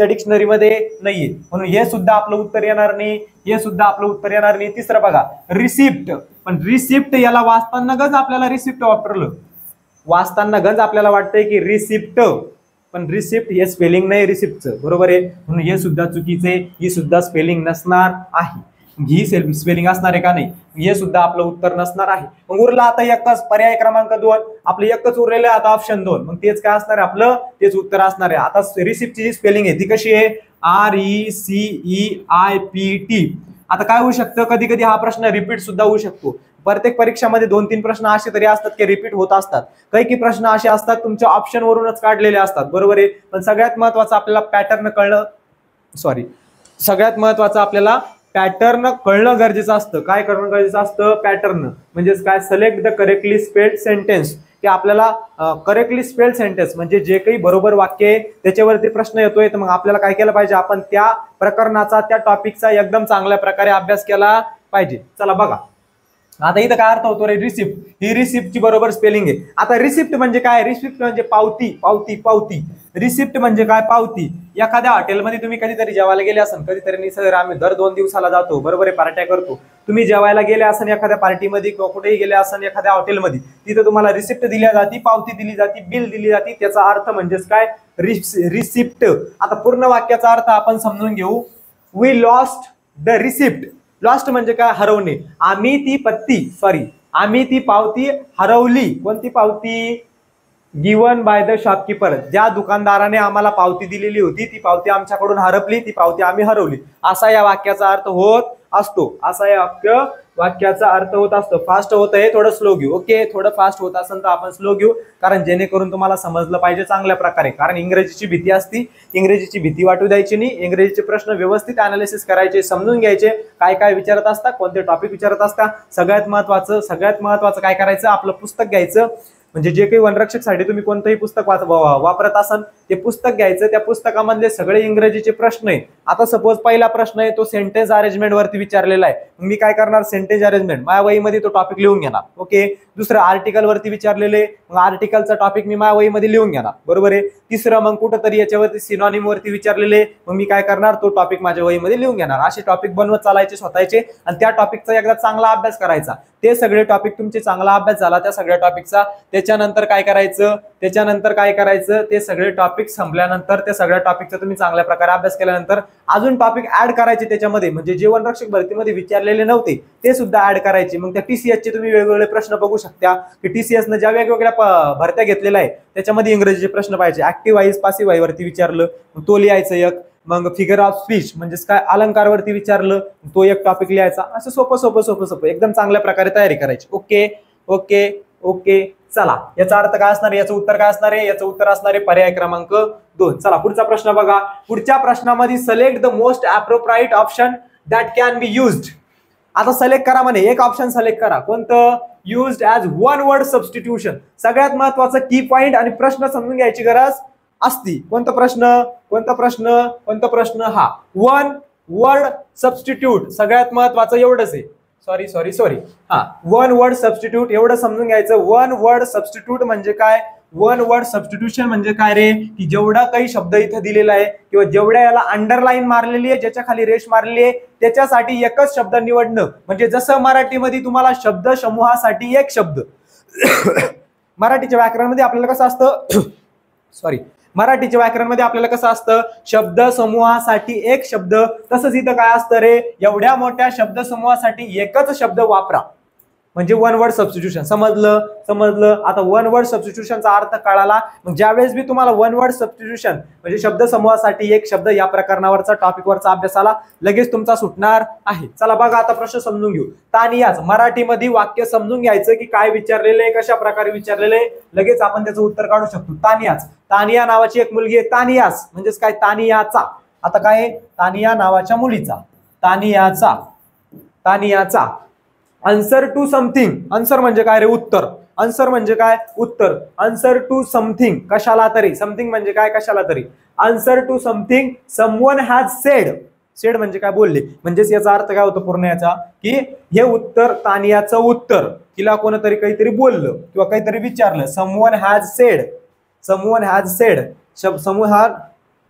डिक्शनरीमध्ये नाहीये, म्हणून हे सुद्धा आपलं उत्तर येणार नाही, हे सुद्धा आपलं उत्तर येणार नाही. तिसरं बघा रिसिप्ट, पण रिसिप्ट याला वाचताना गंज आपल्याला रिसिप्ट वापरलं, वाचताना गंज आपल्याला वाटतंय की रिसिप्ट, पण रिसिप्ट हे स्पेलिंग नाही रिसिप्टचं, बरोबर आहे, म्हणून हे सुद्धा चुकीचे, ही सुद्धा स्पेलिंग नसणार आहे. ही स्पेलिंग असणार आहे का नाही, हे सुद्धा आपलं उत्तर नसणार आहे. मग उरला आता एकच पर्याय क्रमांक 2, आपलं एकच उरलेलं आहे आता ऑप्शन 2, मग तेच काय असणार आहे आपलं, तेच उत्तर असणार आहे. आता रिसिप्टची जी स्पेलिंग आहे ती कशी आहे, RECEIPT. आता काय होऊ शकतं, कधी कधी हा प्रश्न रिपीट सुद्धा होऊ शकतो. प्रत्येक परीक्षामध्ये 2-3 प्रश्न असे तरी असतात की रिपीट होत असतात, काही प्रश्न असे असतात तुमच्या ऑप्शन वरूनच काढलेले असतात, बरोबर आहे. पण सगळ्यात महत्वाचं आपल्याला पॅटर्न कळणं, सगळ्यात महत्वाचं आपल्याला पॅटर्न कळणं गरजेचं असतं. काय करणं गरजेचं असतं, पॅटर्न म्हणजेच काय, select the correctly spelled sentence, की आपल्याला करेक्टली स्पेल्ड सेंटेन्स म्हणजे जे काही बरोबर वाक्य आहे त्याच्यावरती प्रश्न येतोय, तर मग आपल्याला काय केलं पाहिजे, आपण त्या प्रकरणाचा त्या टॉपिकचा एकदम चांगल्या प्रकारे अभ्यास केला पाहिजे. चला बघा आता इथं काय अर्थ होतो रे, रिसिप्ट, ही रिसिप्टची बरोबर स्पेलिंग आहे. आता रिसिप्ट म्हणजे काय, रिसिप्ट म्हणजे पावती, पावती, पावती. रिसिप्ट म्हणजे काय, पावती. एखाद्या हॉटेलमध्ये तुम्ही कधीतरी जेवायला गेले असाल, कधीतरी निसर्ग आम्ही दर 2 दिवसाला जातो, बरोबर आहे, पार्ट्या करतो. तुम्ही जेवायला गेले असाल एखाद्या पार्टीमध्ये किंवा कुठेही गेले असाल एखाद्या हॉटेलमध्ये, तिथे तुम्हाला रिसिप्ट दिली जाते, पावती दिली जाते, बिल दिली जाते, त्याचा अर्थ म्हणजेच काय, रिसिप्ट. आता पूर्ण वाक्याचा अर्थ आपण समजून घेऊ. We lost the receipt. Lost म्हणजे काय, हरवणे. आम्ही ती पावती हरवली. कोणती पावती, गिवन बाय द शॉपकीपर, ज्या दुकानदाराने आम्हाला पावती दिलेली होती ती पावती आमच्याकडून हरपली, ती पावती आम्ही हरवली, असा या वाक्याचा अर्थ होत असतो. असा या वाक्याचा अर्थ होत असतो. फास्ट होत आहे, थोडं स्लो घेऊ. ओके, थोडं फास्ट होत असेल तर आपण स्लो घेऊ, कारण जेणेकरून तुम्हाला समजलं पाहिजे चांगल्या प्रकारे. कारण इंग्रजीची भीती असती, इंग्रजीची भीती वाटू द्यायची नाही. इंग्रजीचे प्रश्न व्यवस्थित अनालिसिस करायचे, समजून घ्यायचे, काय काय विचारत असतात, कोणते टॉपिक विचारत असतात. सगळ्यात महत्वाचं काय करायचं, आपलं पुस्तक घ्यायचं. म्हणजे जे काही वनरक्षकसाठी तुम्ही कोणतंही पुस्तक वापरत असाल ते पुस्तक घ्यायचं, त्या पुस्तकामधले सगळे इंग्रजीचे प्रश्न आहे. आता सपोज पहिला प्रश्न आहे तो सेंटेन्स अरेंजमेंट वरती विचारलेला आहे, मी काय करणार, सेंटेन्स अरेंजमेंट माझ्या वहीमध्ये तो टॉपिक लिहून घेणार. ओके, दुसरं आर्टिकल वरती विचारलेले, मग आर्टिकलचा टॉपिक मी माझ्या वहीमध्ये लिहून घेणार, बरोबर आहे. तिसरं मग कुठंतरी याच्यावरती सिनॉनिम वरती विचारलेले, मग मी काय करणार, तो टॉपिक माझ्या वहीमध्ये लिहून घेणार. असे टॉपिक बनवत चालायचे स्वतःचे आणि त्या टॉपिकचा एकदा चांगला अभ्यास करायचा. ते सगळे टॉपिक तुमचे चांगला अभ्यास झाला त्या सगळ्या टॉपिकचा, त्याच्यानंतर काय करायचं, ते सगळे टॉपिक संपल्यानंतर त्या सगळ्या टॉपिकचा तुम्ही चांगल्या प्रकारे अभ्यास केल्यानंतर अजून टॉपिक ऍड करायचे त्याच्यामध्ये, म्हणजे जे वनरक्षक भरतीमध्ये विचारलेले नव्हते ते सुद्धा ऍड करायचे. मग त्या TCS चे तुम्ही वेगवेगळे प्रश्न बघू शकता की TCS ने ज्या वेगवेगळ्या भरत्या घेतलेल्या आहे त्याच्यामध्ये इंग्रजीचे प्रश्न पाहिजे. ऍक्टिव्ह वाईज पासिव्ह वाई वरती विचारलं, तो लिहायचं एक. मग फिगर ऑफ स्पीच म्हणजेच काय, अलंकारवरती विचारलं, तो एक टॉपिक लिहायचा. असं सोपं एकदम चांगल्या प्रकारे तयारी करायची. ओके ओके ओके, चला याचा अर्थ काय असणार, याचं उत्तर काय असणार आहे, याचं उत्तर असणार आहे पर्याय क्रमांक 2. चला पुढचा प्रश्न बघा. पुढच्या प्रश्नामध्ये select the most appropriate option that can be used. आता सिलेक्ट करा म्हणे, एक ऑप्शन सिलेक्ट करा. कोणतं, used as one word substitution. सगळ्यात महत्वाचं की पॉइंट आणि प्रश्न समजून घ्यायची गरज असती. कोणता प्रश्न, हा वन वर्ड सबस्टिट्यूट. सगळ्यात महत्वाचं एवढंच आहे. सॉरी हा, वन वर्ड सबस्टिट्यूट एवढं समजून घ्यायचं. वन वर्ड सबस्टिट्यूट म्हणजे काय, वन वर्ड सबस्टिट्यूशन म्हणजे काय रे, की जेवढा काही शब्द इथे दिलेला आहे किंवा जेवढ्या याला अंडरलाईन मारलेली आहे, ज्याच्या खाली रेष मारलेली आहे, त्याच्यासाठी एकच शब्द निवडणं. म्हणजे जसं मराठीमध्ये तुम्हाला शब्द समूहासाठी एक शब्द मराठीच्या व्याकरणामध्ये आपल्याला कसं असतं मराठीच्या व्याकरणामध्ये आपल्याला कसं असतं, शब्द समूहासाठी एक शब्द. तसंच इथं काय असतं रे, एवढ्या मोठ्या शब्द समूहासाठी एकच शब्द वापरा, म्हणजे वन वर्ड सबस्टिट्यूशन. समजलं. आता वन वर्ड सबस्टिट्यूशनचा अर्थ कळाला. मग ज्यावेळेस बी तुम्हाला वन वर्ड सबस्टिट्यूशन म्हणजे शब्द समूहासाठी एक शब्द या प्रकरणावरचा टॉपिकवरचा अभ्यासाला लगेच तुमचा सुटणार आहे. चला बघा आता प्रश्न समजून घेऊ. तानियास, मराठीमध्ये वाक्य समजून घ्यायचं की काय विचारलेले, कशा प्रकारे विचारलेले, लगेच आपण त्याचं उत्तर काढू शकतो. तानिया नावाची एक मुलगी आहे. तानियास म्हणजेच काय, तानियाचा. आता काय, तानिया नावाच्या मुलीचा, तानियाचा आन्सर टू समथिंग. आन्सर म्हणजे काय रे, उत्तर. आन्सर टू समथिंग, कशाला तरी. समथिंग म्हणजे काय, कशाला तरी. Answer to something someone has said. Said म्हणजे काय बोलले, म्हणजेच याचा अर्थ काय होतो पूर्ण याचा, की हे उत्तर तानियाचं उत्तर, तिला कोणतरी काहीतरी बोललं किंवा काहीतरी विचारलं. Someone has said, someone has said, समूहा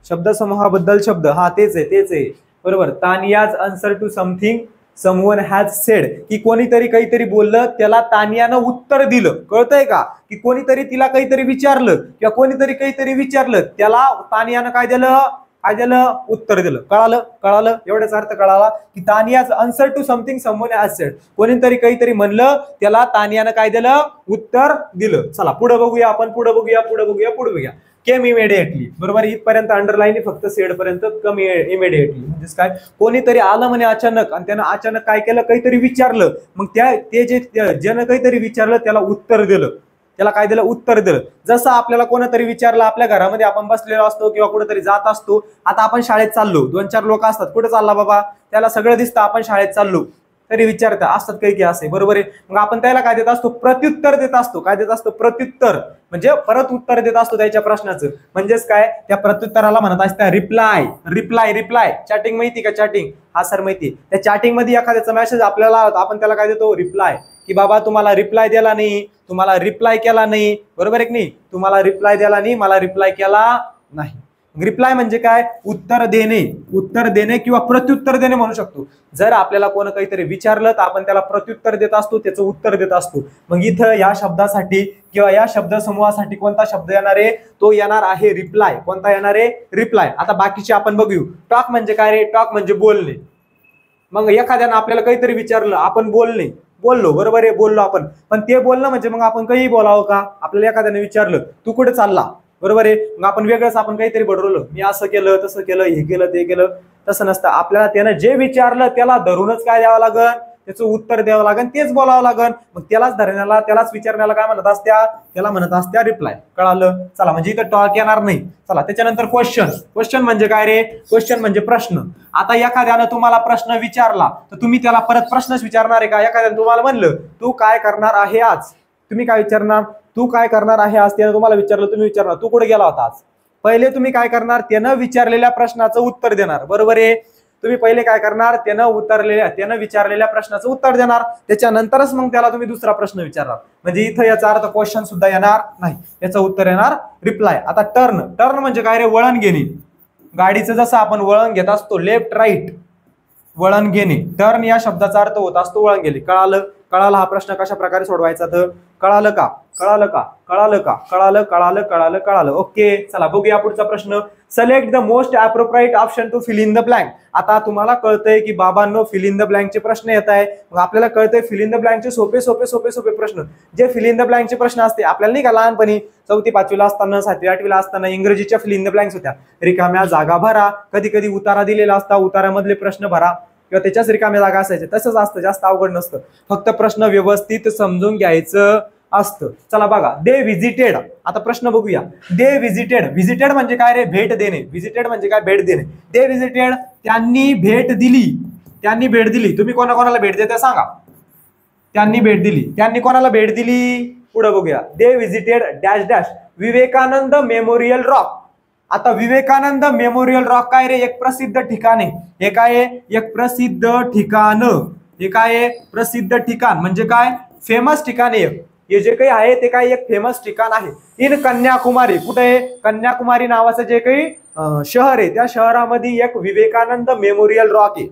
शब्द समूहाबद्दल शब्द, हा तेच आहे बरोबर. Tania's answer to something someone has said, की कोणीतरी काहीतरी बोललं त्याला तानियानं उत्तर दिलं. कळतंय का, की कोणीतरी तिला काहीतरी विचारलं किंवा कोणीतरी काहीतरी विचारलं त्याला तानियानं काय दिलं, उत्तर दिलं. कळालं एवढाच अर्थ कळाला, की Tania's answer to something someone has said, कोणीतरी काहीतरी म्हणलं त्याला तानियानं काय दिलं, उत्तर दिलं. चला पुढे बघूया आपण, पुढे बघूया. केम इमिडिएटली, बरोबर. इथपर्यंत अंडरलाईन, फक्त सेड पर्यंत कम इमिडिएटली म्हणजेच काय, कोणीतरी आलं म्हणे अचानक आणि त्यानं अचानक काय केलं, काहीतरी विचारलं, मग ज्यानं काहीतरी विचारलं त्याला उत्तर दिलं. त्याला काय दिलं, उत्तर दिलं. जसं आपल्याला कोणतरी विचारलं, आपल्या घरामध्ये आपण बसलेलो असतो किंवा कुठेतरी जात असतो. आता आपण शाळेत चाललो, 2-4 लोक असतात, कुठे चालला बाबा, त्याला सगळं दिसतं आपण शाळेत चाललो, तरी विचारता असतात काही की असे, बरोबर आहे. मग आपण त्याला काय देत असतो, प्रत्युत्तर देत असतो. काय देत असतो, प्रत्युत्तर, म्हणजे परत उत्तर देत असतो त्याच्या प्रश्नाचं. म्हणजेच काय, त्या प्रत्युत्तराला म्हणत असतात रिप्लाय. चॅटिंग माहिती का, चॅटिंग, हा सर माहिती. त्या चॅटिंग मध्ये एखाद्याचा मेसेज आपल्याला, आपण त्याला काय देतो, रिप्लाय, की बाबा तुम्हाला रिप्लाय दिला नाही, तुम्हाला रिप्लाय केला नाही, बरोबर आहे की नाही, तुम्हाला रिप्लाय दिला नाही, मला रिप्लाय केला नाही. रिप्लाय म्हणजे काय, उत्तर देणे किंवा प्रत्युत्तर देणे म्हणू शकतो. जर आपल्याला कोण काहीतरी विचारलं तर आपण त्याला प्रत्युत्तर देत असतो, त्याचं उत्तर देत असतो. मग इथं या शब्दासाठी किंवा या शब्द समूहासाठी कोणता शब्द येणार आहे, तो येणार आहे रिप्लाय. कोणता येणार आहे, रिप्लाय. आता बाकीचे आपण बघू. टॉक म्हणजे काय रे, टॉक म्हणजे बोलणे. मग एखाद्यानं आपल्याला काहीतरी विचारलं, आपण बोललो, बरोबर आहे, बोललो आपण, पण ते बोलणं म्हणजे मग आपण काही बोलावं का. आपल्याला एखाद्याने विचारलं तू कुठे चालला, बरोबर आहे, मग आपण वेगळंच आपण काहीतरी बडवलं, मी असं केलं, तसं केलं, हे केलं, ते केलं. तसं नसतं. आपल्याला त्यानं जे विचारलं त्याला धरूनच काय द्यावं लागेल, त्याचं उत्तर द्यावं लागेल, तेच बोलावं लागेल. मग त्यालाच धरण्याला, त्यालाच विचारण्याला काय म्हणत असत्या, त्याला म्हणत असत्या रिप्लाय. कळालं. चला, म्हणजे इथं टॉक येणार नाही. चला त्याच्यानंतर क्वेश्चन म्हणजे काय रे, क्वेश्चन म्हणजे प्रश्न. आता एखाद्यानं तुम्हाला प्रश्न विचारला तर तुम्ही त्याला परत प्रश्नच विचारणार आहे का. एखाद्यानं तुम्हाला म्हणलं तू काय करणार आहे आज, तुम्ही काय विचारणार, तू काय करणार आहे आज. त्यानं तुम्हाला विचारलं, तुम्ही विचारणार तू कुठे गेला होता आज. पहिले तुम्ही काय करणार, त्यानं विचारलेल्या प्रश्नाचं उत्तर देणार, बरोबर आहे. तुम्ही पहिले काय करणार, त्यानं विचारलेल्या प्रश्नाचं उत्तर देणार, त्याच्यानंतरच मग त्याला तुम्ही दुसरा प्रश्न विचारणार. म्हणजे इथं याचा अर्थ क्वेश्चन सुद्धा येणार नाही, याचं उत्तर येणार रिप्लाय. आता टर्न म्हणजे काय रे, वळण घेणे. गाडीचं जसं आपण वळण घेत असतो, लेफ्ट राईट, वळण घेणे. टर्न या शब्दाचा अर्थ होत असतो वळण घेणे. कळालं हा प्रश्न कशा प्रकारे सोडवायचा, तर कळालं का. ओके. चला बघूया पुढचा प्रश्न. Select the most appropriate option to fill in the blank. आता तुम्हाला कळतंय की बाबांनो फिल इन द ब्लँकचे प्रश्न येत आहे. मग आपल्याला कळतंय फिल इन द ब्लँकचे सोपे प्रश्न, जे फिल इन द ब्लँकचे प्रश्न असते आपल्याला नाही का, लहानपणी 4थी 5वीला असताना, 7वी 8वीला असताना इंग्रजीच्या फिल इन द ब्लँक्स होत्या. रिकाम्या जागा भरा, कधी उतारा दिलेला असता, उतारामधले प्रश्न भरा किंवा त्याच्याच रिकाम्या जागा असायच्या. तसंच असतं, जास्त अवघड नसतं, फक्त प्रश्न व्यवस्थित समजून घ्यायचं असतं. चला बघा, दे विजिटेड. आता प्रश्न बघूया. दे विजिटेड म्हणजे काय रे, भेट देणे. विजिटेड म्हणजे काय, भेट देणे. दे विजिटेड, त्यांनी भेट दिली. तुम्ही कोणाकोणाला भेट देता सांगा. त्यांनी भेट दिली. त्यांनी कोणाला भेट दिली, पुढे बघूया. They visited dash Vivekananda memorial rock. आता विवेकानंद मेमोरियल रॉक काय रे, एक प्रसिद्ध ठिकाण आहे. हे काय, एक प्रसिद्ध ठिकाण. हे काय, प्रसिद्ध ठिकाण म्हणजे काय, फेमस ठिकाण आहे. हे जे काही आहे ते काय, एक फेमस ठिकाण आहे. इन कन्याकुमारी. कुठे आहे, कन्याकुमारी नावाचं जे काही शहर आहे, त्या शहरामध्ये एक विवेकानंद मेमोरियल रॉक आहे,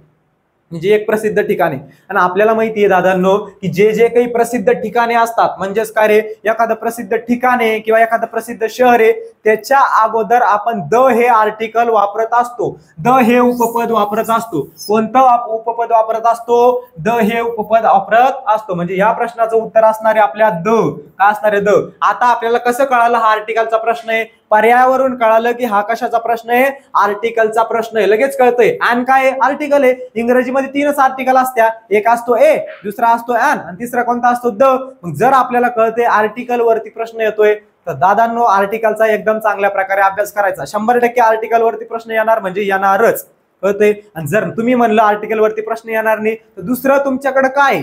म्हणजे एक प्रसिद्ध ठिकाण आहे. आणि आपल्याला माहिती आहे दादांनो, की जे काही प्रसिद्ध ठिकाणे असतात, म्हणजेच काय रे, एखादं प्रसिद्ध ठिकाण आहे किंवा एखादं प्रसिद्ध शहर आहे, त्याच्या अगोदर आपण द हे आर्टिकल वापरत असतो, द हे उपपद वापरत असतो. कोणतं उपपद वापरत असतो, द हे उपपद वापरत असतो. म्हणजे या प्रश्नाचं उत्तर असणार आहे आपल्या द. काय असणार आहे, द. आता आपल्याला कसं कळालं हा आर्टिकलचा प्रश्न आहे, पर्यायावरून कळालं की हा कशाचा प्रश्न आहे, आर्टिकलचा प्रश्न आहे. लगेच कळतंय. आणि काय, आर्टिकल आहे. इंग्रजीमध्ये 3च आर्टिकल असत्या, एक असतो ए, दुसरा असतो ॲन आणि तिसरा कोणता असतो, द. मग जर आपल्याला कळते आर्टिकल वरती प्रश्न येतोय तर दादांनो आर्टिकलचा एकदम चांगल्या प्रकारे अभ्यास करायचा. 100% आर्टिकल वरती प्रश्न येणार म्हणजे येणारच. कळतंय. आणि जर तुम्ही म्हणलं आर्टिकल वरती प्रश्न येणार नाही तर दुसरं तुमच्याकडे काय,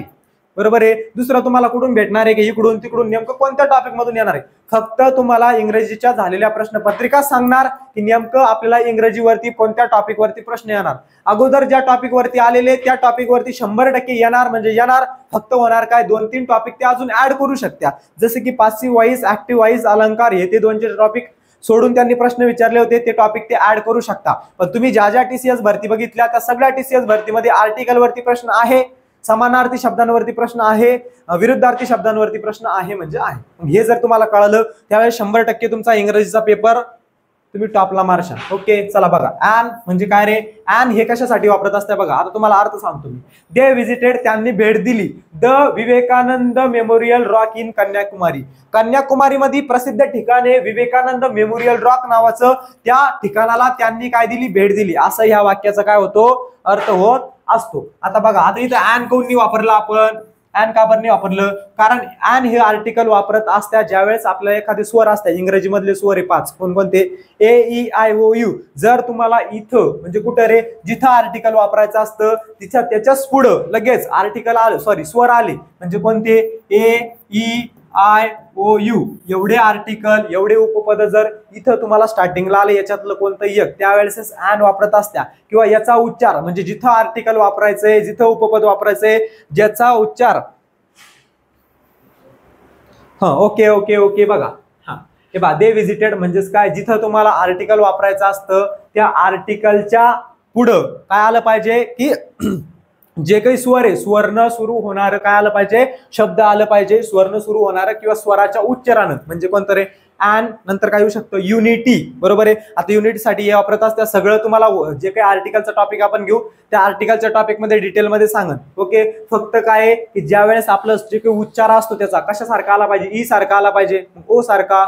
बरोबर आहे. दुसरं तुम्हाला कुठून भेटणार आहे की इकडून तिकडून, नेमकं कोणत्या टॉपिक मधून येणार आहे? फक्त तुम्हाला इंग्रजीच्या झालेल्या प्रश्नपत्रिका सांगणार की नेमकं आपल्याला इंग्रजीवरती कोणत्या टॉपिक वरती प्रश्न येणार. अगोदर ज्या टॉपिक वरती आलेले त्या टॉपिक वरती 100% येणार म्हणजे येणार. फक्त होणार काय, 2-3 टॉपिक ते अजून ऍड करू शकत्या, जसे की पासिव्ह व्हॉइस, ऍक्टिव्ह व्हॉइस, अलंकार, हे ते 2 टॉपिक सोडून त्यांनी प्रश्न विचारले होते, ते टॉपिक ते ऍड करू शकता. पण तुम्ही ज्या ज्या टीसीएस भरती बघितल्या त्या सगळ्या टीसीएस भरतीमध्ये आर्टिकल वरती प्रश्न आहे, समानार्थी शब्दांवरती प्रश्न आहे, विरुद्धार्थी शब्दांवरती प्रश्न आहे म्हणजे आहे. हे जर तुम्हाला कळलं त्यावेळेस 100% तुमचा इंग्रजीचा पेपर तुम्ही टॉपला मारशाल. ओके, चला बघा, ॲन म्हणजे काय रे? ॲन हे कशासाठी वापरत असते बघा, आता तुम्हाला अर्थ सांगतो मी. दे विजिटेड, त्यांनी भेट दिली, the Vivekananda memorial rock in Kanyakumari. Kanyakumari मध्ये प्रसिद्ध ठिकाण आहे विवेकानंद मेमोरियल रॉक नावाचं, त्या ठिकाणाला त्यांनी काय दिली? भेट दिली. असं ह्या वाक्याचा काय होतो? अर्थ होत असतो. आता बघा, आता इथं ॲन कोणी वापरला आपण? ॲन का बरं नाही वापरलं? कारण ॲन हे आर्टिकल वापरत असत्या ज्यावेळेस आपल्याला एखादे स्वर असतात, इंग्रजी मधले स्वर आहे 5, कोणकोणते? ए, ई, आय, ओ, यू. जर तुम्हाला इथं म्हणजे कुठं रे, जिथं आर्टिकल वापरायचं असतं त्याच्याच पुढं लगेच आर्टिकल आलं, सॉरी स्वर आले, म्हणजे कोणते? ए, ई, आय, ओ, यू एवढे आर्टिकल, एवढे उपपद जर इथं तुम्हाला स्टार्टिंगला आले याच्यातलं कोणतंही एक, त्यावेळेस ॲन वापरत असत्या. किंवा याचा उच्चार म्हणजे जिथं आर्टिकल वापरायचंय, जिथं उपपद वापरायचंय, ज्याचा उच्चार ओके ओके ओके बघा, हे बघा, दे विजिटेड म्हणजेच काय? जिथं तुम्हाला आर्टिकल वापरायचं असतं त्या आर्टिकलच्या पुढं काय आलं पाहिजे? की जे काही स्वर आहे, स्वर्ण सुरू होणार काय आलं पाहिजे? शब्द आलं पाहिजे, स्वर्ण सुरू होणार किंवा स्वराच्या उच्चारानं, म्हणजे कोणतं रे? ॲन. नंतर काय येऊ शकतं? युनिटी. बरोबर आहे. आता युनिटीसाठी हे वापरत असतं. सगळं तुम्हाला जे काही आर्टिकलचा टॉपिक आपण घेऊ त्या आर्टिकलच्या टॉपिक मध्ये डिटेलमध्ये सांगन. ओके, फक्त काय की ज्या वेळेस आपलं जे काही उच्चार असतो त्याचा कशासारखा आला पाहिजे? ई सारखा आला पाहिजे, ओ सारखा,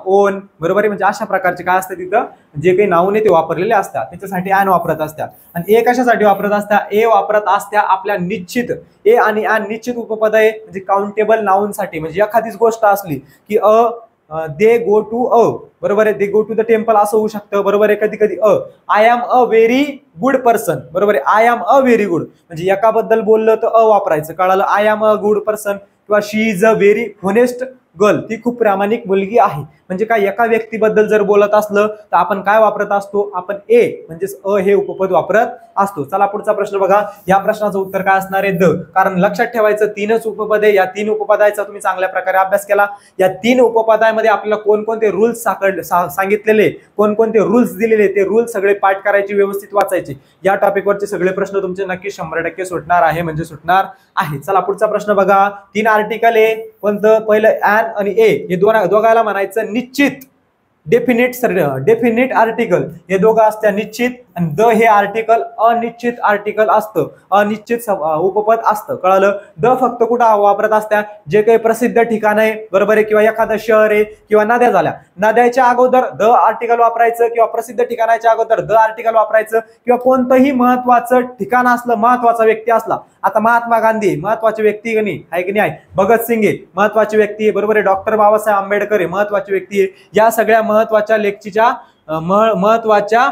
ओन. बरोबर आहे. म्हणजे अशा प्रकारचे काय असतं तिथं जे काही नाऊन ते वापरलेले असतात त्याच्यासाठी ॲन वापरत असतात. आणि ए कशासाठी वापरत असतात? ए वापरत असत्या आपल्या निश्चित, ए आणि ॲन निश्चित उपपद आहे म्हणजे काउंटेबल नाऊन साठी. म्हणजे एखादीच गोष्ट असली की दे गो टू अ, बरोबर आहे, they go to the temple असं होऊ शकतं. बरोबर आहे. कधी कधी I am a very good person. बरोबर आहे. I am a very good म्हणजे एकाबद्दल बोललं तर वापरायचं. कळालं? I am a good person. किंवा she is a very honest girl, ती खूप प्रामाणिक मुलगी आहे. म्हणजे काय, एका व्यक्तीबद्दल जर बोलत असलं तर आपण काय वापरत असतो? आपण ए म्हणजेच अ हे उपपद वापरत असतो. चला पुढचा प्रश्न बघा. या प्रश्नाचं उत्तर काय असणार आहे? द. कारण लक्षात ठेवायचं 3च उपपद आहे. या 3 उपपदाचा तुम्ही चांगल्या प्रकारे अभ्यास केला. या 3 उपपदामध्ये आपल्याला कोणकोणते रूल्स सांगितलेले, कोणकोणते रूल्स दिलेले, ते रूल्स सगळे पाठ करायचे, व्यवस्थित वाचायचे. या टॉपिकवरचे सगळे प्रश्न तुमचे नक्की 100% सुटणार आहे, म्हणजे सुटणार आहे. चला पुढचा प्रश्न बघा. 3 आर्टिकल आहे. कोणतं? पहिलं ॲन आणि ए, हे दोघाला म्हणायचं निश्चित, डेफिनिट आर्टिकल. हे दोघं असत्या निश्चित. आणि द हे आर्टिकल अनिश्चित आर्टिकल असतं, अनिश्चित उपपद असतं. कळालं? द फक्त कुठं वापरत असत्या? जे काही प्रसिद्ध ठिकाण आहे, बरोबर आहे, किंवा एखादं शहर आहे किंवा नद्या झाल्या, नद्याच्या अगोदर द आर्टिकल वापरायचं, किंवा प्रसिद्ध ठिकाणाच्या अगोदर द आर्टिकल वापरायचं, किंवा कोणतंही महत्वाचं ठिकाण असलं, महत्वाचा व्यक्ती असला. आता महात्मा गांधी महत्वाची व्यक्ती आहे की नाही? भगतसिंग आहे महत्वाची व्यक्ती आहे, बरोबर आहे. डॉक्टर बाबासाहेब आंबेडकर आहे महत्वाची व्यक्ती आहे. या सगळ्या महत्वाच्या लेखच्या महत्वाच्या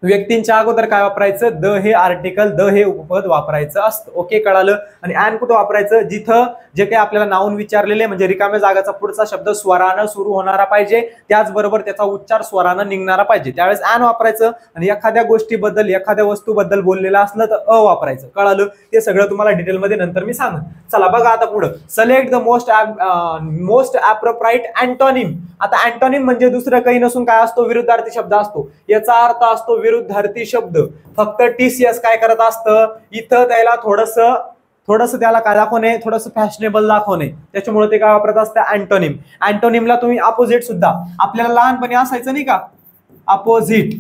व्यक्तींच्या अगोदर काय वापरायचं? द हे आर्टिकल, द हे उपपद वापरायचं असतं. ओके, कळालं? आणि ॲन कुठं वापरायचं? जिथं जे काही आपल्याला नाऊन विचारलेले म्हणजे रिकाम्या जागाचा पुढचा शब्द स्वरानं सुरू होणारा पाहिजे, त्याचबरोबर त्याचा उच्चार स्वरानं निघणारा पाहिजे, त्यावेळेस ॲन वापरायचं. आणि एखाद्या गोष्टीबद्दल, एखाद्या वस्तूबद्दल बोललेलं असलं तर वापरायचं. कळालं? ते सगळं तुम्हाला डिटेलमध्ये नंतर मी सांगेन. चला बघा आता पुढं. Select the most appropriate antonym. आता अँटोनिम म्हणजे दुसरं काही नसून काय असतो? विरुद्धार्थी शब्द असतो. याचा अर्थ असतो विरुद्धार्थी शब्द. फक्त टीसीएस काय करत असतं? इथं त्याला थोडस त्याला काय दाखवणे? थोडस फॅशनेबल दाखवणे. त्याच्यामुळे ते काय वापरत असतं? अँटोनिम. अँटोनिमला तुम्ही अपोजिट सुद्धा, आपल्याला लहानपणी असायचं नाही का? अपोजिट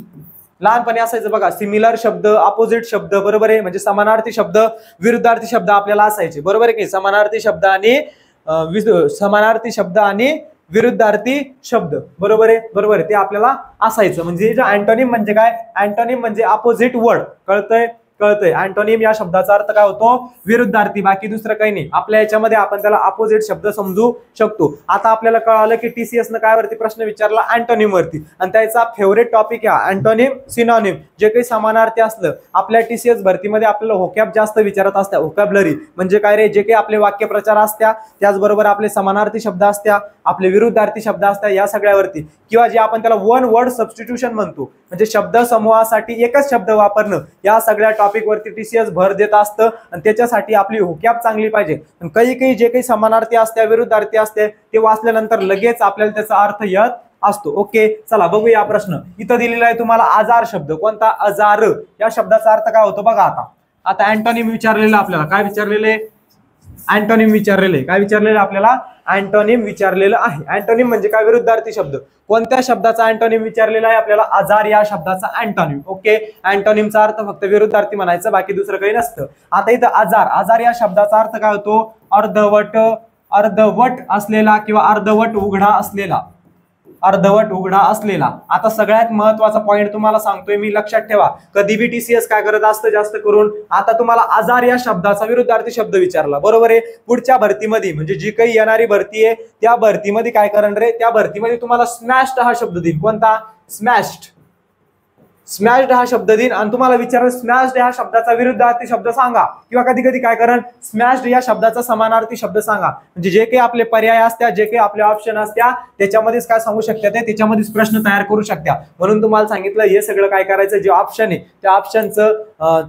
लहानपणी असायचं बघा. सिमिलर शब्द, अपोजिट शब्द, बरोबर आहे. म्हणजे समानार्थी शब्द, विरुद्धार्थी शब्द आपल्याला असायचे, बरोबर आहे की? समानार्थी शब्द आणि विरुद्धार्थी शब्द, बरोबर आहे, ते आपल्याला असायचं. म्हणजे अँटोनिम म्हणजे काय? अँटोनिम म्हणजे अपोजिट वर्ड. कळतंय? कळतंय. अँटोनिम या शब्दाचा अर्थ काय होतो? विरुद्धार्थी, बाकी दुसरं काही नाही. आपल्या याच्यामध्ये आपण त्याला अपोजिट शब्द समजू शकतो. आता आपल्याला कळालं की TCS न काय वरती प्रश्न विचारला? अँटोनिम वरती, आणि त्याचा फेवरेट टॉपिक आहे अँटोनिम सिनोनिम. जे काही समानार्थी असलं आपल्या TCS भरतीमध्ये आपल्याला व्होकॅब जास्त विचारत असतात. व्होकॅब्युलरी म्हणजे काय रे? जे काही आपले वाक्यप्रचार असत्या, त्याचबरोबर आपले समानार्थी शब्द असत्या, आपले विरुद्धार्थी शब्द असतात, या सगळ्यावरती, किंवा जे आपण त्याला वन वर्ड सबस्टिट्यूशन म्हणतो, म्हणजे शब्द समूहासाठी एकच शब्द वापरणं, या सगळ्या टॉपिक वरती TCS भर देत असतं. आणि त्याच्यासाठी आपली व्होकॅब चांगली पाहिजे. काही जे काही समानार्थी असत्या, विरुद्धार्थी असते, ते वाचल्यानंतर लगेच आपल्याला त्याचा अर्थ येत असतो. ओके, चला बघूया प्रश्न. इथं दिलेला आहे तुम्हाला आजार शब्द. कोणता? आजार. या शब्दाचा अर्थ काय होतो बघा. आता अँटोनिम विचारलेलं आपल्याला. काय विचारलेले? अँटोनिम विचारलेले. काय विचारलेलं आपल्याला? अँटोनिम विचारलेलं आहे. अँटोनिम म्हणजे काय? विरुद्धार्थी शब्द. कोणत्या शब्दाचा अँटोनिम विचारलेला आहे आपल्याला? आजार या शब्दाचा अँटोनिम. ओके, अँटोनिमचा अर्थ फक्त विरुद्धार्थी म्हणायचं, बाकी दुसरं काही नसतं. आता इथं आजार या शब्दाचा अर्थ काय होतो? अर्धवट असलेला किंवा अर्धवट उघडा असलेला. आता सगळ्यात महत्वाचा पॉइंट तुम्हाला सांगतोय मी, लक्षात ठेवा. कधी बी TCS काय करत असतं जास्त करून, आता तुम्हाला आजार या शब्दाचा विरुद्धार्थी शब्द विचारला, बरोबर आहे, पुढच्या भरतीमध्ये म्हणजे जी काही येणारी भरती आहे त्या भरतीमध्ये काय करणार रे? त्या भरतीमध्ये तुम्हाला स्मॅश्ड हा शब्द देईल. कोणता? स्मॅश्ड हा शब्द देईन, आणि तुम्हाला विचार स्मॅश्ड या शब्दाचा विरुद्धार्थी शब्द सांगा, किंवा कधी कधी काय करण, स्मॅश्ड या शब्दाचा समानार्थी शब्द सांगा. म्हणजे जे काही आपले पर्याय असत्या, जे काही आपले ऑप्शन असत्या, त्याच्यामध्येच काय सांगू शकता, त्याच्यामध्येच प्रश्न तयार करू शकता. म्हणून तुम्हाला सांगितलं हे सगळं काय करायचं, जे ऑप्शन आहे त्या ऑप्शनचं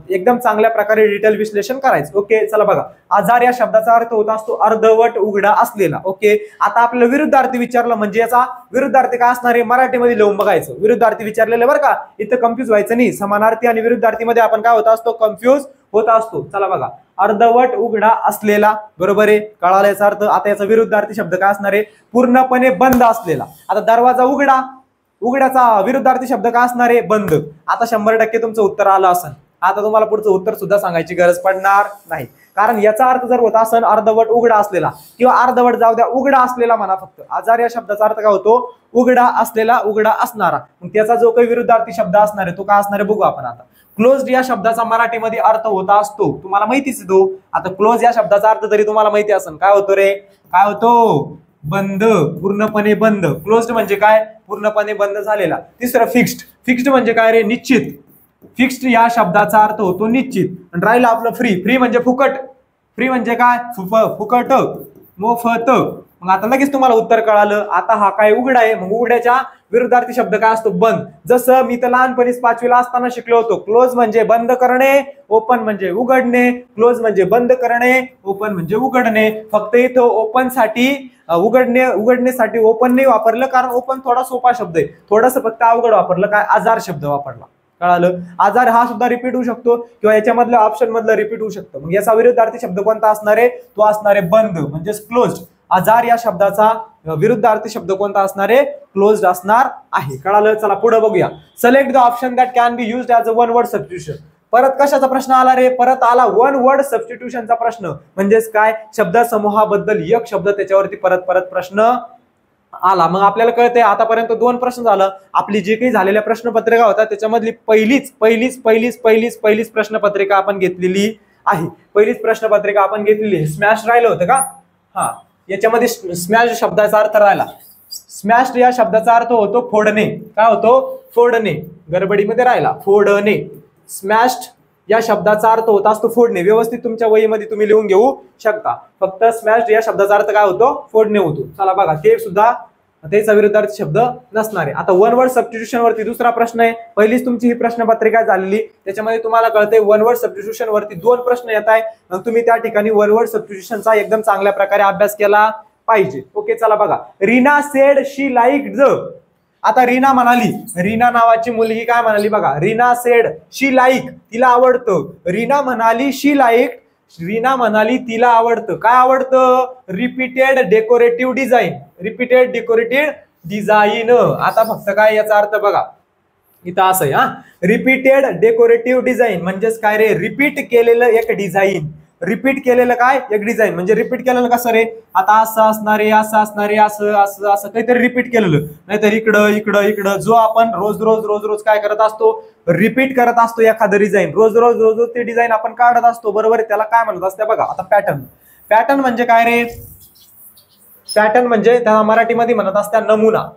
एकदम चांगल्या प्रकारे डिटेल विश्लेषण करायचं. ओके, चला बघा. आजार या शब्दाचा अर्थ होत असतो अर्धवट उघडा असलेला. ओके, आता आपल्याला विरुद्धार्थी विचारलं म्हणजे याचा विरुद्धार्थी काय असणार आहे? मराठीमध्ये लिहून बघायचं. विरुद्धार्थी विचारलेलं बरं का, इथं कन्फ्युज व्हायचं नाही. समानार्थी आणि विरुद्धार्थी मध्ये आपण काय होत असतो? कन्फ्युज होत असतो. चला बघा, अर्धवट उघडा असलेला, बरोबर आहे, कळाला याचा अर्थ. आता याचा विरुद्धार्थी शब्द काय असणार आहे? पूर्णपणे बंद असलेला. आता दरवाजा उघड्याचा विरुद्धार्थी शब्द काय असणार आहे? बंद. आता 100% तुमचं उत्तर आलं असेल. आता तुम्हाला पुढचं उत्तर सुद्धा सांगायची गरज पडणार नाही, कारण याचा अर्थ जर होता असेल अर्धवट उघडा असलेला, किंवा अर्धवट जाऊ द्या, उघडा असलेला म्हणा फक्त. आजार या शब्दाचा अर्थ काय होतो? उघडा असलेला, उघडा असणारा. मग त्याचा जो काही विरुद्धार्थी शब्द असणार आहे तो काय असणार आहे बघू आपण. आता क्लोज्ड या शब्दाचा मराठीमध्ये अर्थ होता असतो, तुम्हाला माहितीच तो. आता क्लोज या शब्दाचा अर्थ तरी तुम्हाला माहिती असेल. काय होतो रे? काय होतो? बंद, पूर्णपणे बंद. क्लोज्ड म्हणजे काय? पूर्णपणे बंद झालेला. तिसरं फिक्स्ड म्हणजे काय रे? निश्चित. फिक्स्ड या शब्दाचा अर्थ होतो निश्चित. आणि राहिलं आपलं फ्री म्हणजे फुकट. फ्री म्हणजे काय? फुकट, मोफत. मग आता लगेच तुम्हाला उत्तर कळालं. आता हा काय? उघडा आहे. मग उघड्याच्या विरुद्धार्थी शब्द काय असतो? बंद. जसं मी तर लहानपणीच 5वीला असताना शिकलो होतो. क्लोज म्हणजे बंद करणे, ओपन म्हणजे उघडणे. क्लोज म्हणजे बंद करणे, ओपन म्हणजे उघडणे. फक्त इथं ओपन साठी उघडण्यासाठी ओपन नाही वापरलं, कारण ओपन थोडा सोपा शब्द आहे. थोडंसं फक्त अवघड वापरलं. काय? आजार शब्द वापरला. कळालं? आजार हा सुद्धा रिपीट होऊ शकतो, किंवा याच्यामधल्या ऑप्शन मधलं रिपीट होऊ शकतं. मग याचा विरुद्धार्थी शब्द कोणता असणार आहे? तो असणार आहे बंद, म्हणजे क्लोज्ड. आजार या शब्दाचा विरुद्धार्थी शब्द कोणता असणार आहे? क्लोज्ड असणार आहे. कळालं? चला पुढे बघूया. Select the option that can be used as a one word substitution. परत कशाचा प्रश्न आला रे? परत आला वन वर्ड सबस्टिट्यूशनचा प्रश्न. म्हणजेच काय? शब्द समूहाबद्दल एक शब्द त्याच्यावरती परत प्रश्न आला. मग आपल्याला कळतंय आतापर्यंत 2 प्रश्न झालं. आपली जी काही झालेल्या प्रश्नपत्रिका होता त्याच्यामधली पहिलीच प्रश्नपत्रिका आपण घेतलेली आहे. पहिलीच प्रश्नपत्रिका आपण घेतलेली. स्मॅश राहिलं होतं का? हा, याच्यामध्ये स्मॅश शब्दाचा अर्थ राहिला. स्मॅश या शब्दाचा अर्थ होतो फोडणे. काय होतो? फोडणे. गडबडीमध्ये राहिला, फोडणे. स्मॅश्ड या शब्दाचा अर्थ होत असतो फोडणे. व्यवस्थित तुमच्या वहीमध्ये तुम्ही लिहून घेऊ शकता. फक्त स्मॅश्ड या शब्दाचा अर्थ काय होतो? फोडणे होतो. चला बघा, ते सुद्धा त्याचा विरुद्धार्थी शब्द नसणार आहे. आता वन वर्ड सबस्टिट्यूशन वरती दुसरा प्रश्न आहे. पहिलीच तुमची ही प्रश्नपत्रिका झालेली, त्याच्यामध्ये तुम्हाला कळतंय वन वर्ड सबस्टिट्यूशन वरती 2 प्रश्न येत आहे. मग तुम्ही त्या ठिकाणी वन वर्ड सबस्टिट्यूशनचा एकदम चांगल्या प्रकारे अभ्यास केला पाहिजे. ओके, चला बघा. रीना सेड शी लाइक्ड. आता रीना म्हणाली, रीना नावाची मुलगी काय म्हणाली बघा. रीना सेड शी लाईक, तिला आवडतं. रीना म्हणाली शी लाईक, रीना म्हणाली तिला आवडतं. काय आवडतं? Repeated decorative design. आता फक्त काय याचा अर्थ बघा, इथं असं आहे. रिपीटेड डेकोरेटिव्ह डिझाईन म्हणजेच काय रे? रिपीट केलेलं एक डिझाईन. रिपीट केलेलं काय एक डिझाईन, म्हणजे रिपीट केलेलं कसं रे, आता असं असणार आहे, असं असणार आहे, असं असं असं काहीतरी रिपीट केलेलं, नाहीतर इकडं इकडं इकडं, जो आपण रोज रोज रोज रोज काय करत असतो, रिपीट करत असतो एखादं डिझाईन, रोज रोज रोज रोज ते डिझाईन आपण काढत असतो, बरोबर आहे. त्याला काय म्हणत असते बघा. आता पॅटर्न, पॅटर्न म्हणजे काय रे, पॅटर्न म्हणजे त्याला मराठीमध्ये म्हणत असत्या नमुना.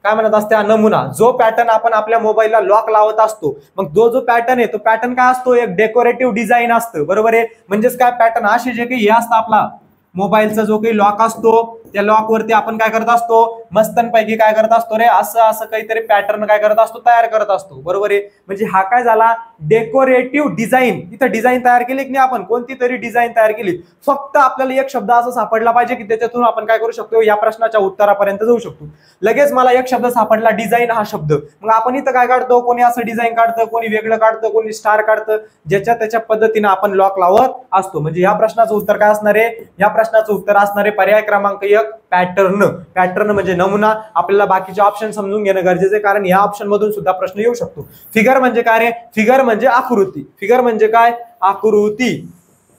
काय म्हणत असते, नमुना. जो पॅटर्न आपण आपल्या मोबाईलला लॉक लावत असतो, मग जो पॅटर्न आहे तो पॅटर्न काय असतो, एक डेकोरेटिव्ह डिझाईन असतं, बरोबर आहे. म्हणजेच काय, पॅटर्न असे जे काही हे असतं आपला मोबाईलचा जो काही लॉक असतो, त्या लॉक वरती आपण काय करत असतो, मस्तनपैकी काय करत असतो रे, असं असं काहीतरी पॅटर्न काय करत असतो, तयार करत असतो, बरोबर आहे. म्हणजे हा काय झाला, डेकोरेटिव्ह डिझाईन. इथं डिझाईन तयार केली की नाही आपण, कोणती तरी डिझाईन तयार केली, फक्त आपल्याला एक शब्द असा सापडला पाहिजे की त्याच्यातून आपण काय करू शकतो, या प्रश्नाच्या उत्तरापर्यंत जाऊ शकतो. लगेच मला एक शब्द सापडला, डिझाईन हा शब्द, मग आपण इथं काय काढतो, कोणी असं डिझाईन काढतं, कोणी वेगळं काढतं, कोणी स्टार काढतं, ज्याच्या त्याच्या पद्धतीने आपण लॉक लावत असतो. म्हणजे या प्रश्नाचं उत्तर काय असणार आहे, या प्रश्नाचं उत्तर असणार आहे पर्याय क्रमांक 1, पॅटर्न. पॅटर्न म्हणजे नमुना. आपल्याला बाकीचे ऑप्शन समजून घेणं गरजेचं आहे, कारण या ऑप्शन मधून सुद्धा प्रश्न येऊ शकतो. फिगर म्हणजे काय रे, फिगर म्हणजे आकृती. फिगर म्हणजे काय, आकृती.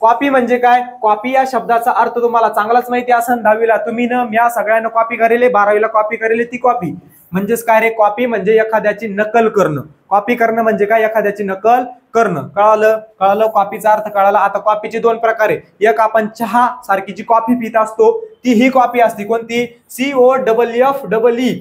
कॉपी म्हणजे काय, कॉपी या शब्दाचा अर्थ तुम्हाला चांगलाच माहिती असेल, 10वीला तुम्ही न म्या सगळ्यांना कॉपी करेले, 12वीला कॉपी करेले, ती कॉपी. म्हणजेच काय रे, कॉपी म्हणजे एखाद्याची नकल करणं. कॉपी करणं म्हणजे काय, एखाद्याची नकल करणं. कळालं, कळालं, कॉपीचा अर्थ कळाला. आता कॉपीचे दोन प्रकार आहे. एक आपण चहा सारखी जी कॉफी पित असतो ती ही कॉपी असते, कोणती, COFFE.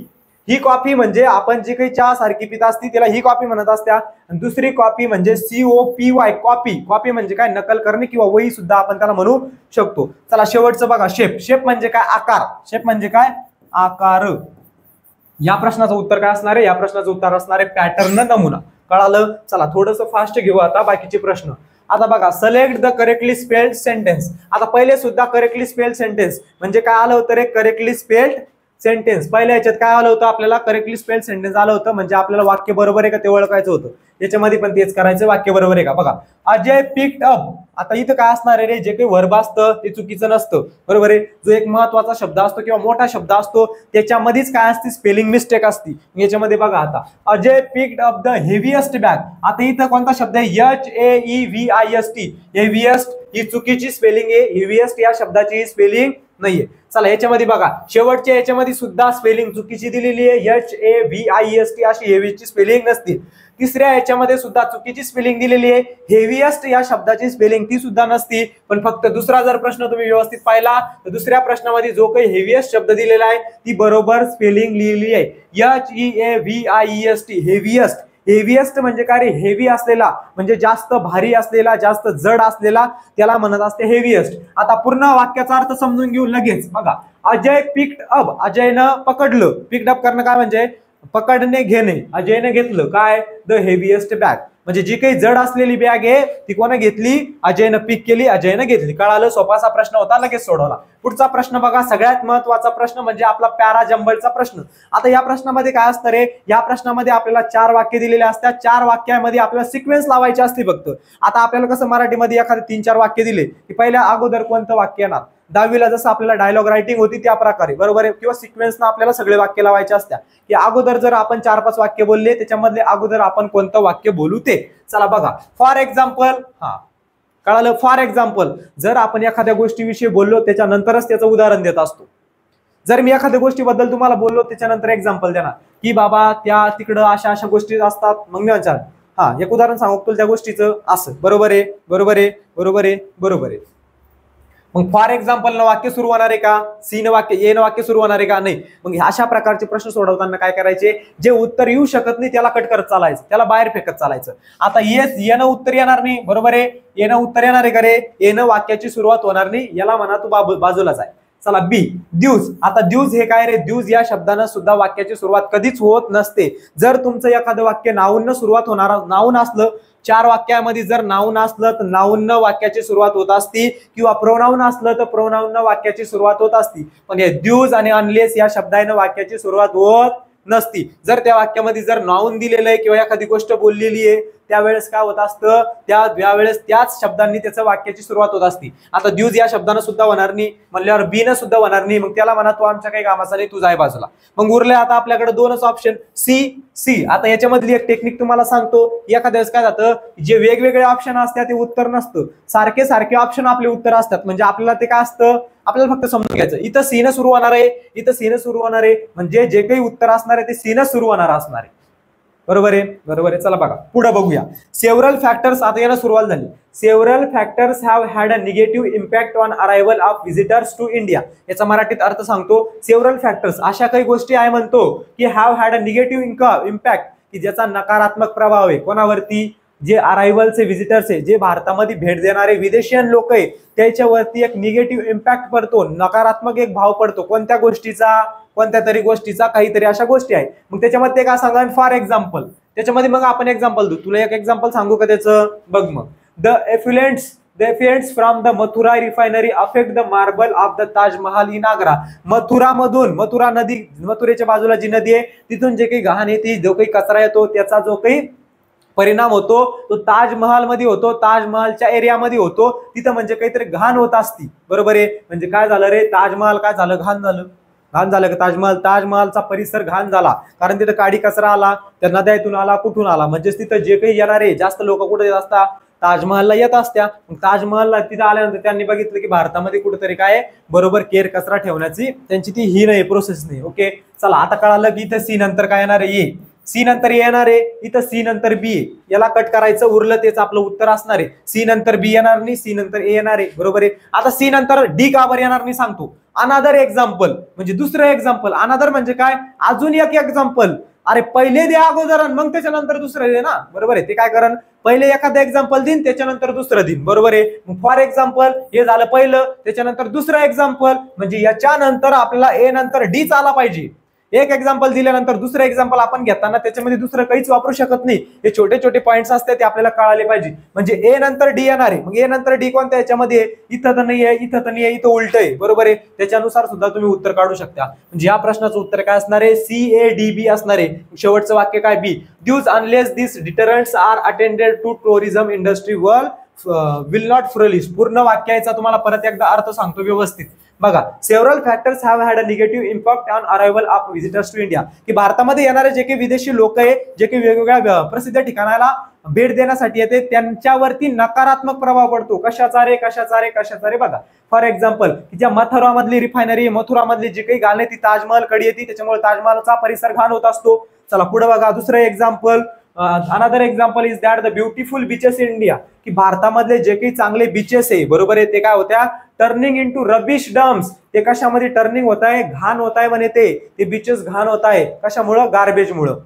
ही कॉफी म्हणजे आपण जी काही चहा सारखी पित असती त्याला ही कॉपी म्हणत असत्या. दुसरी कॉपी म्हणजे COPY, कॉपी. कॉपी म्हणजे काय, नकल करणे किंवा वही सुद्धा आपण त्याला म्हणू शकतो. चला शेवटचं बघा, शेप. शेप म्हणजे काय, आकार. शेप म्हणजे काय, आकार. या प्रश्नाचं उत्तर काय असणार आहे, या प्रश्नाचं उत्तर असणार आहे पॅटर्न, नमुना. कळालं. चला थोडंसं फास्ट घेऊ आता बाकीचे प्रश्न. आता बघा, select the correctly spelled sentence. आता पहिले सुद्धा करेक्टली स्पेल्ड सेंटेन्स म्हणजे काय आलं होतं रे, करेक्टली स्पेल्ड सेंटेन्स. पहिल्या याच्यात काय आलं होतं आपल्याला, करेक्टली स्पेल्ड सेंटेन्स आलं होतं, म्हणजे आपल्याला वाक्य बरोबर आहे का ते ओळखायचं होतं. याच्यामध्ये पण तेच करायचं, वाक्य बरोबर आहे का. बघा, अजय पिक्ड अप. आता इथं काय असणार आहे रे, जे काही वर्ब असतं ते चुकीचं नसतं, बरोबर आहे. जो एक महत्वाचा शब्द असतो किंवा मोठा शब्द असतो त्याच्यामध्येच काय असते, स्पेलिंग मिस्टेक असती. याच्यामध्ये बघा, आता Ajay picked up the heaviest bag. आता इथं कोणता शब्द आहे, HAEVIST. हेवीएस्ट ही चुकीची स्पेलिंग आहे, हेवीएस्ट या शब्दाची स्पेलिंग नाहीये. चला याच्यामध्ये बघा, शेवटच्या याच्यामध्ये सुद्धा स्पेलिंग चुकीची दिलेली आहे, HAVIEST अशी हेवीची स्पेलिंग नसते. तिसऱ्या याच्यामध्ये सुद्धा चुकीची स्पेलिंग दिलेली आहे, हेवीएस्ट या शब्दाची स्पेलिंग ती सुद्धा नसती. पण फक्त दुसरा जर प्रश्न तुम्ही व्यवस्थित पाहिला तर दुसऱ्या प्रश्नामध्ये जो काही हेवीएस्ट शब्द दिलेला आहे ती बरोबर स्पेलिंग लिहिली आहे, HEAVIEST. हेवीएस्ट. हेवीएस्ट म्हणजे काय रे, हेवी असलेला म्हणजे जास्त भारी असलेला, जास्त जड असलेला, त्याला म्हणत असते हेवीएस्ट. आता पूर्ण वाक्याचा अर्थ समजून घेऊ लगेच. बघा, अजय पिक्ड अप. अजयनं पकडलं. पिक्ड अप करणं काय म्हणजे पकडणे, घेणे. अजयने घेतलं काय, द हेवीएस्ट बॅग. म्हणजे जी काही जड असलेली बॅग आहे ती कोणा घेतली, अजयनं पिक केली, अजयनं घेतली. कळालं, सोपासा प्रश्न होता, लगेच सोडवला. पुढचा प्रश्न बघा, सगळ्यात महत्वाचा प्रश्न म्हणजे आपला पॅरा जंबलचा प्रश्न. आता या प्रश्नामध्ये काय असतं रे, या प्रश्नामध्ये आपल्याला 4 वाक्य दिलेले असतात. 4 वाक्यामध्ये आपल्याला सिक्वेन्स लावायची असते फक्त. आता आपल्याला कसं मराठीमध्ये एखादे 3-4 वाक्य दिले की पहिल्या अगोदर कोणतं वाक्य येणार, 10वीला जसं आपल्याला डायलॉग रायटिंग होती त्या प्रकारे, बरोबर आहे, किंवा सिक्वेन्सनं आपल्याला सगळे वाक्य लावायचे असतात की अगोदर जर आपण 4-5 वाक्य बोलले त्याच्यामधले अगोदर आपण कोणतं वाक्य बोलू ते. चला बघा, फॉर एक्झाम्पल. कळालं, फॉर एक्झाम्पल जर आपण एखाद्या गोष्टीविषयी बोललो त्याच्यानंतरच त्याचं उदाहरण देत असतो. जर मी एखाद्या गोष्टीबद्दल तुम्हाला बोललो त्याच्यानंतर एक्झाम्पल देणार की बाबा त्या तिकडं अशा अशा गोष्टी असतात, मग मी विचार एक उदाहरण सांगू तुला त्या गोष्टीचं, असं. बरोबर आहे, बरोबर आहे, बरोबर आहे, बरोबर आहे. मग फॉर एक्झाम्पल न वाक्य सुरू होणार आहे का, सी न वाक्य, ए न वाक्य सुरू होणार आहे का, नाही. मग अशा प्रकारचे प्रश्न सोडवताना काय करायचे, जे उत्तर येऊ शकत नाही त्याला कट करत चालायचं, त्याला बाहेर फेकत चालायचं. आता येणं उत्तर येणार नाही, बरोबर आहे, येणं उत्तर येणार आहे का रे, येणं वाक्याची सुरुवात होणार नाही, याला म्हणा तू बाजूलाच आहे. चला बी, द्यूज. आता द्यूज हे काय रे, द्यूज या शब्दानं सुद्धा वाक्याची सुरुवात कधीच होत नसते. जर तुमचं एखादं वाक्य नाऊन सुरुवात होणार, नाऊन असलं, 4 वाक्यामध्ये जर नाऊन असलं तर नाऊन वाक्याची सुरुवात होत असती, किंवा प्रोनाऊन असलं तर प्रोनाऊन वाक्याची सुरुवात होत असती. पण हे द्यूज आणि अनलेस या शब्दाने वाक्याची सुरुवात होत नसती. जर त्या वाक्यामध्ये जर नाऊन दिलेलं आहे किंवा एखादी गोष्ट बोललेली आहे त्यावेळेस काय होत असतं, त्यावेळेस त्याच शब्दांनी त्याचं वाक्याची सुरुवात होत असते. आता द्यूज या शब्दानं सुद्धा होणार नाही म्हणल्यावर बी न सुद्धा होणार नाही, मग त्याला म्हणा तू आमच्या काही कामाचा नाही, तू जाय बाजूला. मग उरले आता आपल्याकडे दोनच ऑप्शन सी. आता याच्यामधली एक टेक्निक तुम्हाला सांगतो. एखाद्या वेळेस काय जातं, जे वेगवेगळे ऑप्शन असतात ते उत्तर नसतं, सारखे सारखे ऑप्शन आपले उत्तर असतात. म्हणजे आपल्याला ते काय असतं, आपल्याला फक्त समजून घ्यायचं इथं सी न सुरू होणार आहे, इथं सी न सुरू होणार आहे, म्हणजे जे काही उत्तर असणार आहे ते सी न सुरू होणार असणार आहे. बरोबर आहे. चला बघा पुढे बघूया. सेव्हरल फॅक्टर्स, आता याला सुरुवात झाली. Several factors have had a negative impact on arrival of visitors to India. याचा मराठीत अर्थ सांगतो. सेव्हरल फॅक्टर्स अशा काही गोष्टी आहे म्हणतो की have had a negative impact, की ज्याचा नकारात्मक प्रभाव आहे कोणावरती, जे अरायव्हलचे व्हिजिटर्स आहे, जे भारतामध्ये भेट देणारे विदेशीयन लोक आहे त्याच्यावरती एक निगेटिव्ह इम्पॅक्ट पडतो, नकारात्मक एक भाव पडतो. कोणत्या गोष्टीचा, कोणत्या तरी गोष्टीचा, काहीतरी अशा गोष्टी आहेत. मग त्याच्यामध्ये काय सांगा, फॉर एक्झाम्पल त्याच्यामध्ये मग आपण एक्झाम्पल देऊ. तुला एक एक्झाम्पल सांगू का त्याचं, बघ मग. The effluents from the Mathura refinery affect the marble of the Taj Mahal in Agra. Mathura नदी, मथुरेच्या बाजूला जी नदी आहे तिथून जे काही घाण येते, जो काही कचरा येतो, त्याचा जो काही परिणाम होतो तो ताजमहल मध्ये होतो, ताजमहलच्या एरियामध्ये होतो. तिथं म्हणजे काहीतरी घाण होत असती. बरोबर आहे. म्हणजे काय झालं रे, ताजमहल काय झालं, घाण झालं का ताजमहलचा परिसर घाण झाला, कारण तिथं काडी कचरा आला, त्या नद्यातून आला, कुठून आला, म्हणजे तिथं जे काही येणारे जास्त लोक कुठे येत असतात, ताजमहलला येत असत्या. ताजमहलला तिथं आल्यानंतर त्यांनी बघितलं की भारतामध्ये कुठेतरी काय बरोबर केर कचरा ठेवण्याची त्यांची ती ही नाही, प्रोसेस नाही. ओके चला, आता कळालं की इथं सी नंतर काय येणार आहे, सी नंतर येणार आहे, इथं सी नंतर बी, याला कट करायचं, उरलं तेच आपलं उत्तर असणार आहे. सी नंतर बी येणार नाही, सी नंतर ए येणार आहे. बरोबर आहे. आता सी नंतर डी का बरं येणार नाही सांगतो. अनादर एक्झाम्पल म्हणजे दुसरं एक्झाम्पल. अनादर म्हणजे काय, अजून एक एक्झाम्पल. अरे पहिले दे अगोदर मग त्याच्यानंतर दुसरं दे ना. बरोबर आहे. ते काय करण, पहिले एखादं एक्झाम्पल देईन त्याच्यानंतर दुसरं देईन. बरोबर आहे. फॉर एक्झाम्पल हे झालं पहिलं, त्याच्यानंतर दुसरं एक्झाम्पल, म्हणजे याच्या नंतर आपल्याला ए नंतर डी आला पाहिजे. एक एक्झाम्पल दिल्यानंतर दुसरं एक्झाम्पल आपण घेताना त्याच्यामध्ये दुसरं काहीच वापरू शकत नाही. हे छोटे छोटे पॉइंट्स असतात ते आपल्याला कळाले पाहिजे. म्हणजे ए नंतर डी येणार आहे, मग ए नंतर डी कोणत्या याच्यामध्ये, इथं तर नाही आहे, इथं तर नाही आहे, इथं उलट आहे. बरोबर आहे. त्याच्यानुसार सुद्धा तुम्ही उत्तर काढू शकता. म्हणजे या प्रश्नाचं उत्तर काय असणार आहे, CADB असणार आहे. शेवटचं वाक्य काय, B. Dues unless this deterrents are attended to tourism industry will not flourish. पूर्ण वाक्याचा तुम्हाला परत एकदा अर्थ सांगतो व्यवस्थित. बघा, several factors have had a negative impact on arrival of visitors to India. की भारतामध्ये येणारे जे काही विदेशी लोक आहे, जे काही वेगवेगळ्या प्रसिद्ध ठिकाणाला भेट देण्यासाठी येते, त्यांच्यावरती नकारात्मक प्रभाव पडतो. कशाचा रे. बघा फॉर एक्झाम्पल, की ज्या मथुरामधली रिफायनरी, मथुरामधली जी काही घाण आहे ती ताजमहल कडे येते, त्याच्यामुळे ताजमहलचा परिसर घाण होत असतो. चला पुढे बघा, दुसरं example. Another example is that the beautiful beaches in India. की भारतामधले जे काही चांगले बीचेस आहे, बरोबर आहे, ते काय होत्या, टर्निंग इनटू रबिश डम्प्स. ते कशामध्ये टर्निंग होत आहे, घाण होत आहे म्हणे. ते बीचेस घाण होत आहे कशामुळं, गार्बेजमुळं.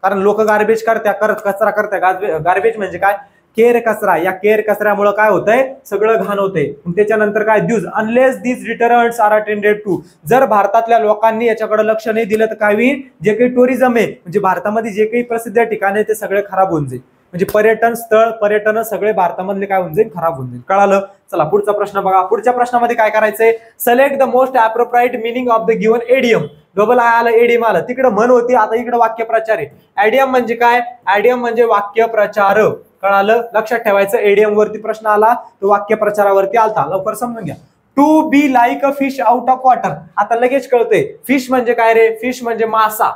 कारण लोक गार्बेज कचरा करतात. गार्बेज म्हणजे काय, केर कचरा. या केर कचऱ्यामुळे काय होतंय, सगळं घाण होतंय. त्याच्यानंतर काय, dues unless this deterrents are attended to. जर भारतातल्या लोकांनी याच्याकडे लक्ष नाही दिलं तर काय होईल, जे काही टुरिझम आहे, म्हणजे भारतामध्ये जे काही प्रसिद्ध ठिकाण आहे ते सगळे खराब होऊन जाईल. म्हणजे पर्यटन स्थळ, पर्यटन सगळे भारतामधले काय होऊन जाईल, खराब होऊन जाईल. कळालं. चला पुढचा प्रश्न बघा. पुढच्या प्रश्नामध्ये काय करायचंय, select the most appropriate meaning of the given idiom. Double I आलं, एडियम आलं. तिकडे म्हण होती, आता इकडे वाक्यप्रचार आहे. एडियम म्हणजे काय, एडियम म्हणजे वाक्यप्रचार. कळालं, लक्षात ठेवायचं. एडियम वरती प्रश्न आला तो वाक्यप्रचारावरती आलता. लवकर समजून घ्या. To be like a fish out of water. आता लगेच कळतंय फिश म्हणजे काय रे, फिश म्हणजे मासा.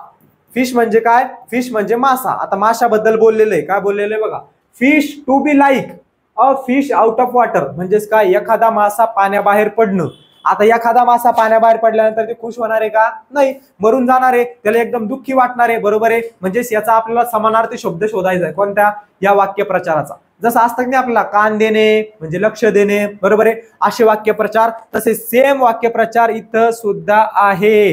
फिश म्हणजे काय, फिश म्हणजे मासा. आता माशाबद्दल बोललेलं आहे, काय बोललेलं आहे बघा. Fish, to be like a fish out of water म्हणजेच काय, एखादा मासा पाण्याबाहेर पडणं. आता एखादा मासा पाण्याबाहेर पडल्यानंतर ते खुश होणार आहे का, नाही, मरून जाणार आहे, त्याला एकदम दुःखी वाटणार आहे. बरोबर आहे. म्हणजेच याचा आपल्याला समानार्थी शब्द शोधायचा आहे. कोणत्या, या वाक्यप्रचाराचा. जसं असतं की आपल्याला कान देणे म्हणजे लक्ष देणे, बरोबर आहे, असे वाक्यप्रचार. तसे सेम वाक्यप्रचार इथं सुद्धा आहे.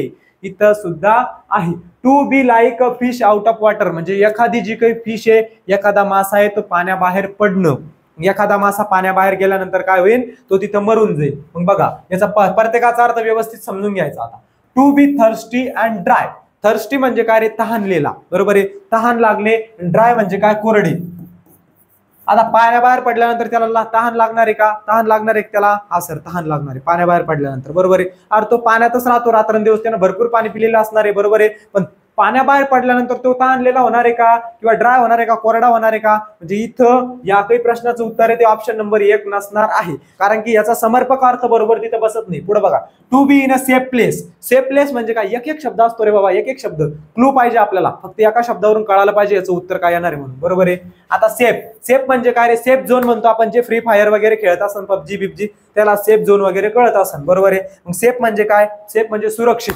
To be like a fish out of water म्हणजे एखादी जी काही फिश आहे, एखादा मासा आहे तो पाण्याबाहेर पडणं. एखादा मासा पाण्याबाहेर गेल्यानंतर काय होईल, तो तिथं मरून जाईल. मग बघा याचा प्रत्येकाचा अर्थ व्यवस्थित समजून घ्यायचा. आता to be thirsty and dry. Thirsty म्हणजे काय रे, तहानलेला. बरोबर आहे, तहान लागले. ड्राय म्हणजे काय, कोरडे. आता पाण्याबाहेर पडल्यानंतर त्याला तहान लागणार आहे का, तहान लागणार आहे त्याला, हा सर तहान लागणार आहे पाण्याबाहेर पडल्यानंतर. बरोबर आहे. अरे तो पाण्यातच राहतो रात्रंदिवस, त्यानं भरपूर पाणी पिलेलं असणार आहे. बरोबर आहे. पण पाण्याबाहेर पडल्यानंतर तो ताणलेला होणार आहे का, किंवा ड्राय होणार आहे का, कोरडा होणार आहे का? म्हणजे इथं या काही प्रश्नाचं उत्तर आहे ते ऑप्शन नंबर 1 नसणार आहे, कारण की याचा समर्पक अर्थ बरोबर तिथे बसत नाही. पुढे बघा, to be in a safe place. Safe place म्हणजे काय? एक एक शब्द असतो रे बाबा, एक एक शब्द. क्लू पाहिजे आपल्याला, फक्त एका शब्दावरून कळायला पाहिजे याचं उत्तर काय येणार आहे म्हणून. बरोबर आहे. आता सेफ, सेफ म्हणजे काय रे? सेफ झोन म्हणतो आपण, जे फ्री फायर वगैरे खेळत असतात, पबजी बिबजी, त्याला सेफ झोन वगैरे कळत असतात. बरोबर आहे. मग सेफ म्हणजे काय? सेफ म्हणजे सुरक्षित.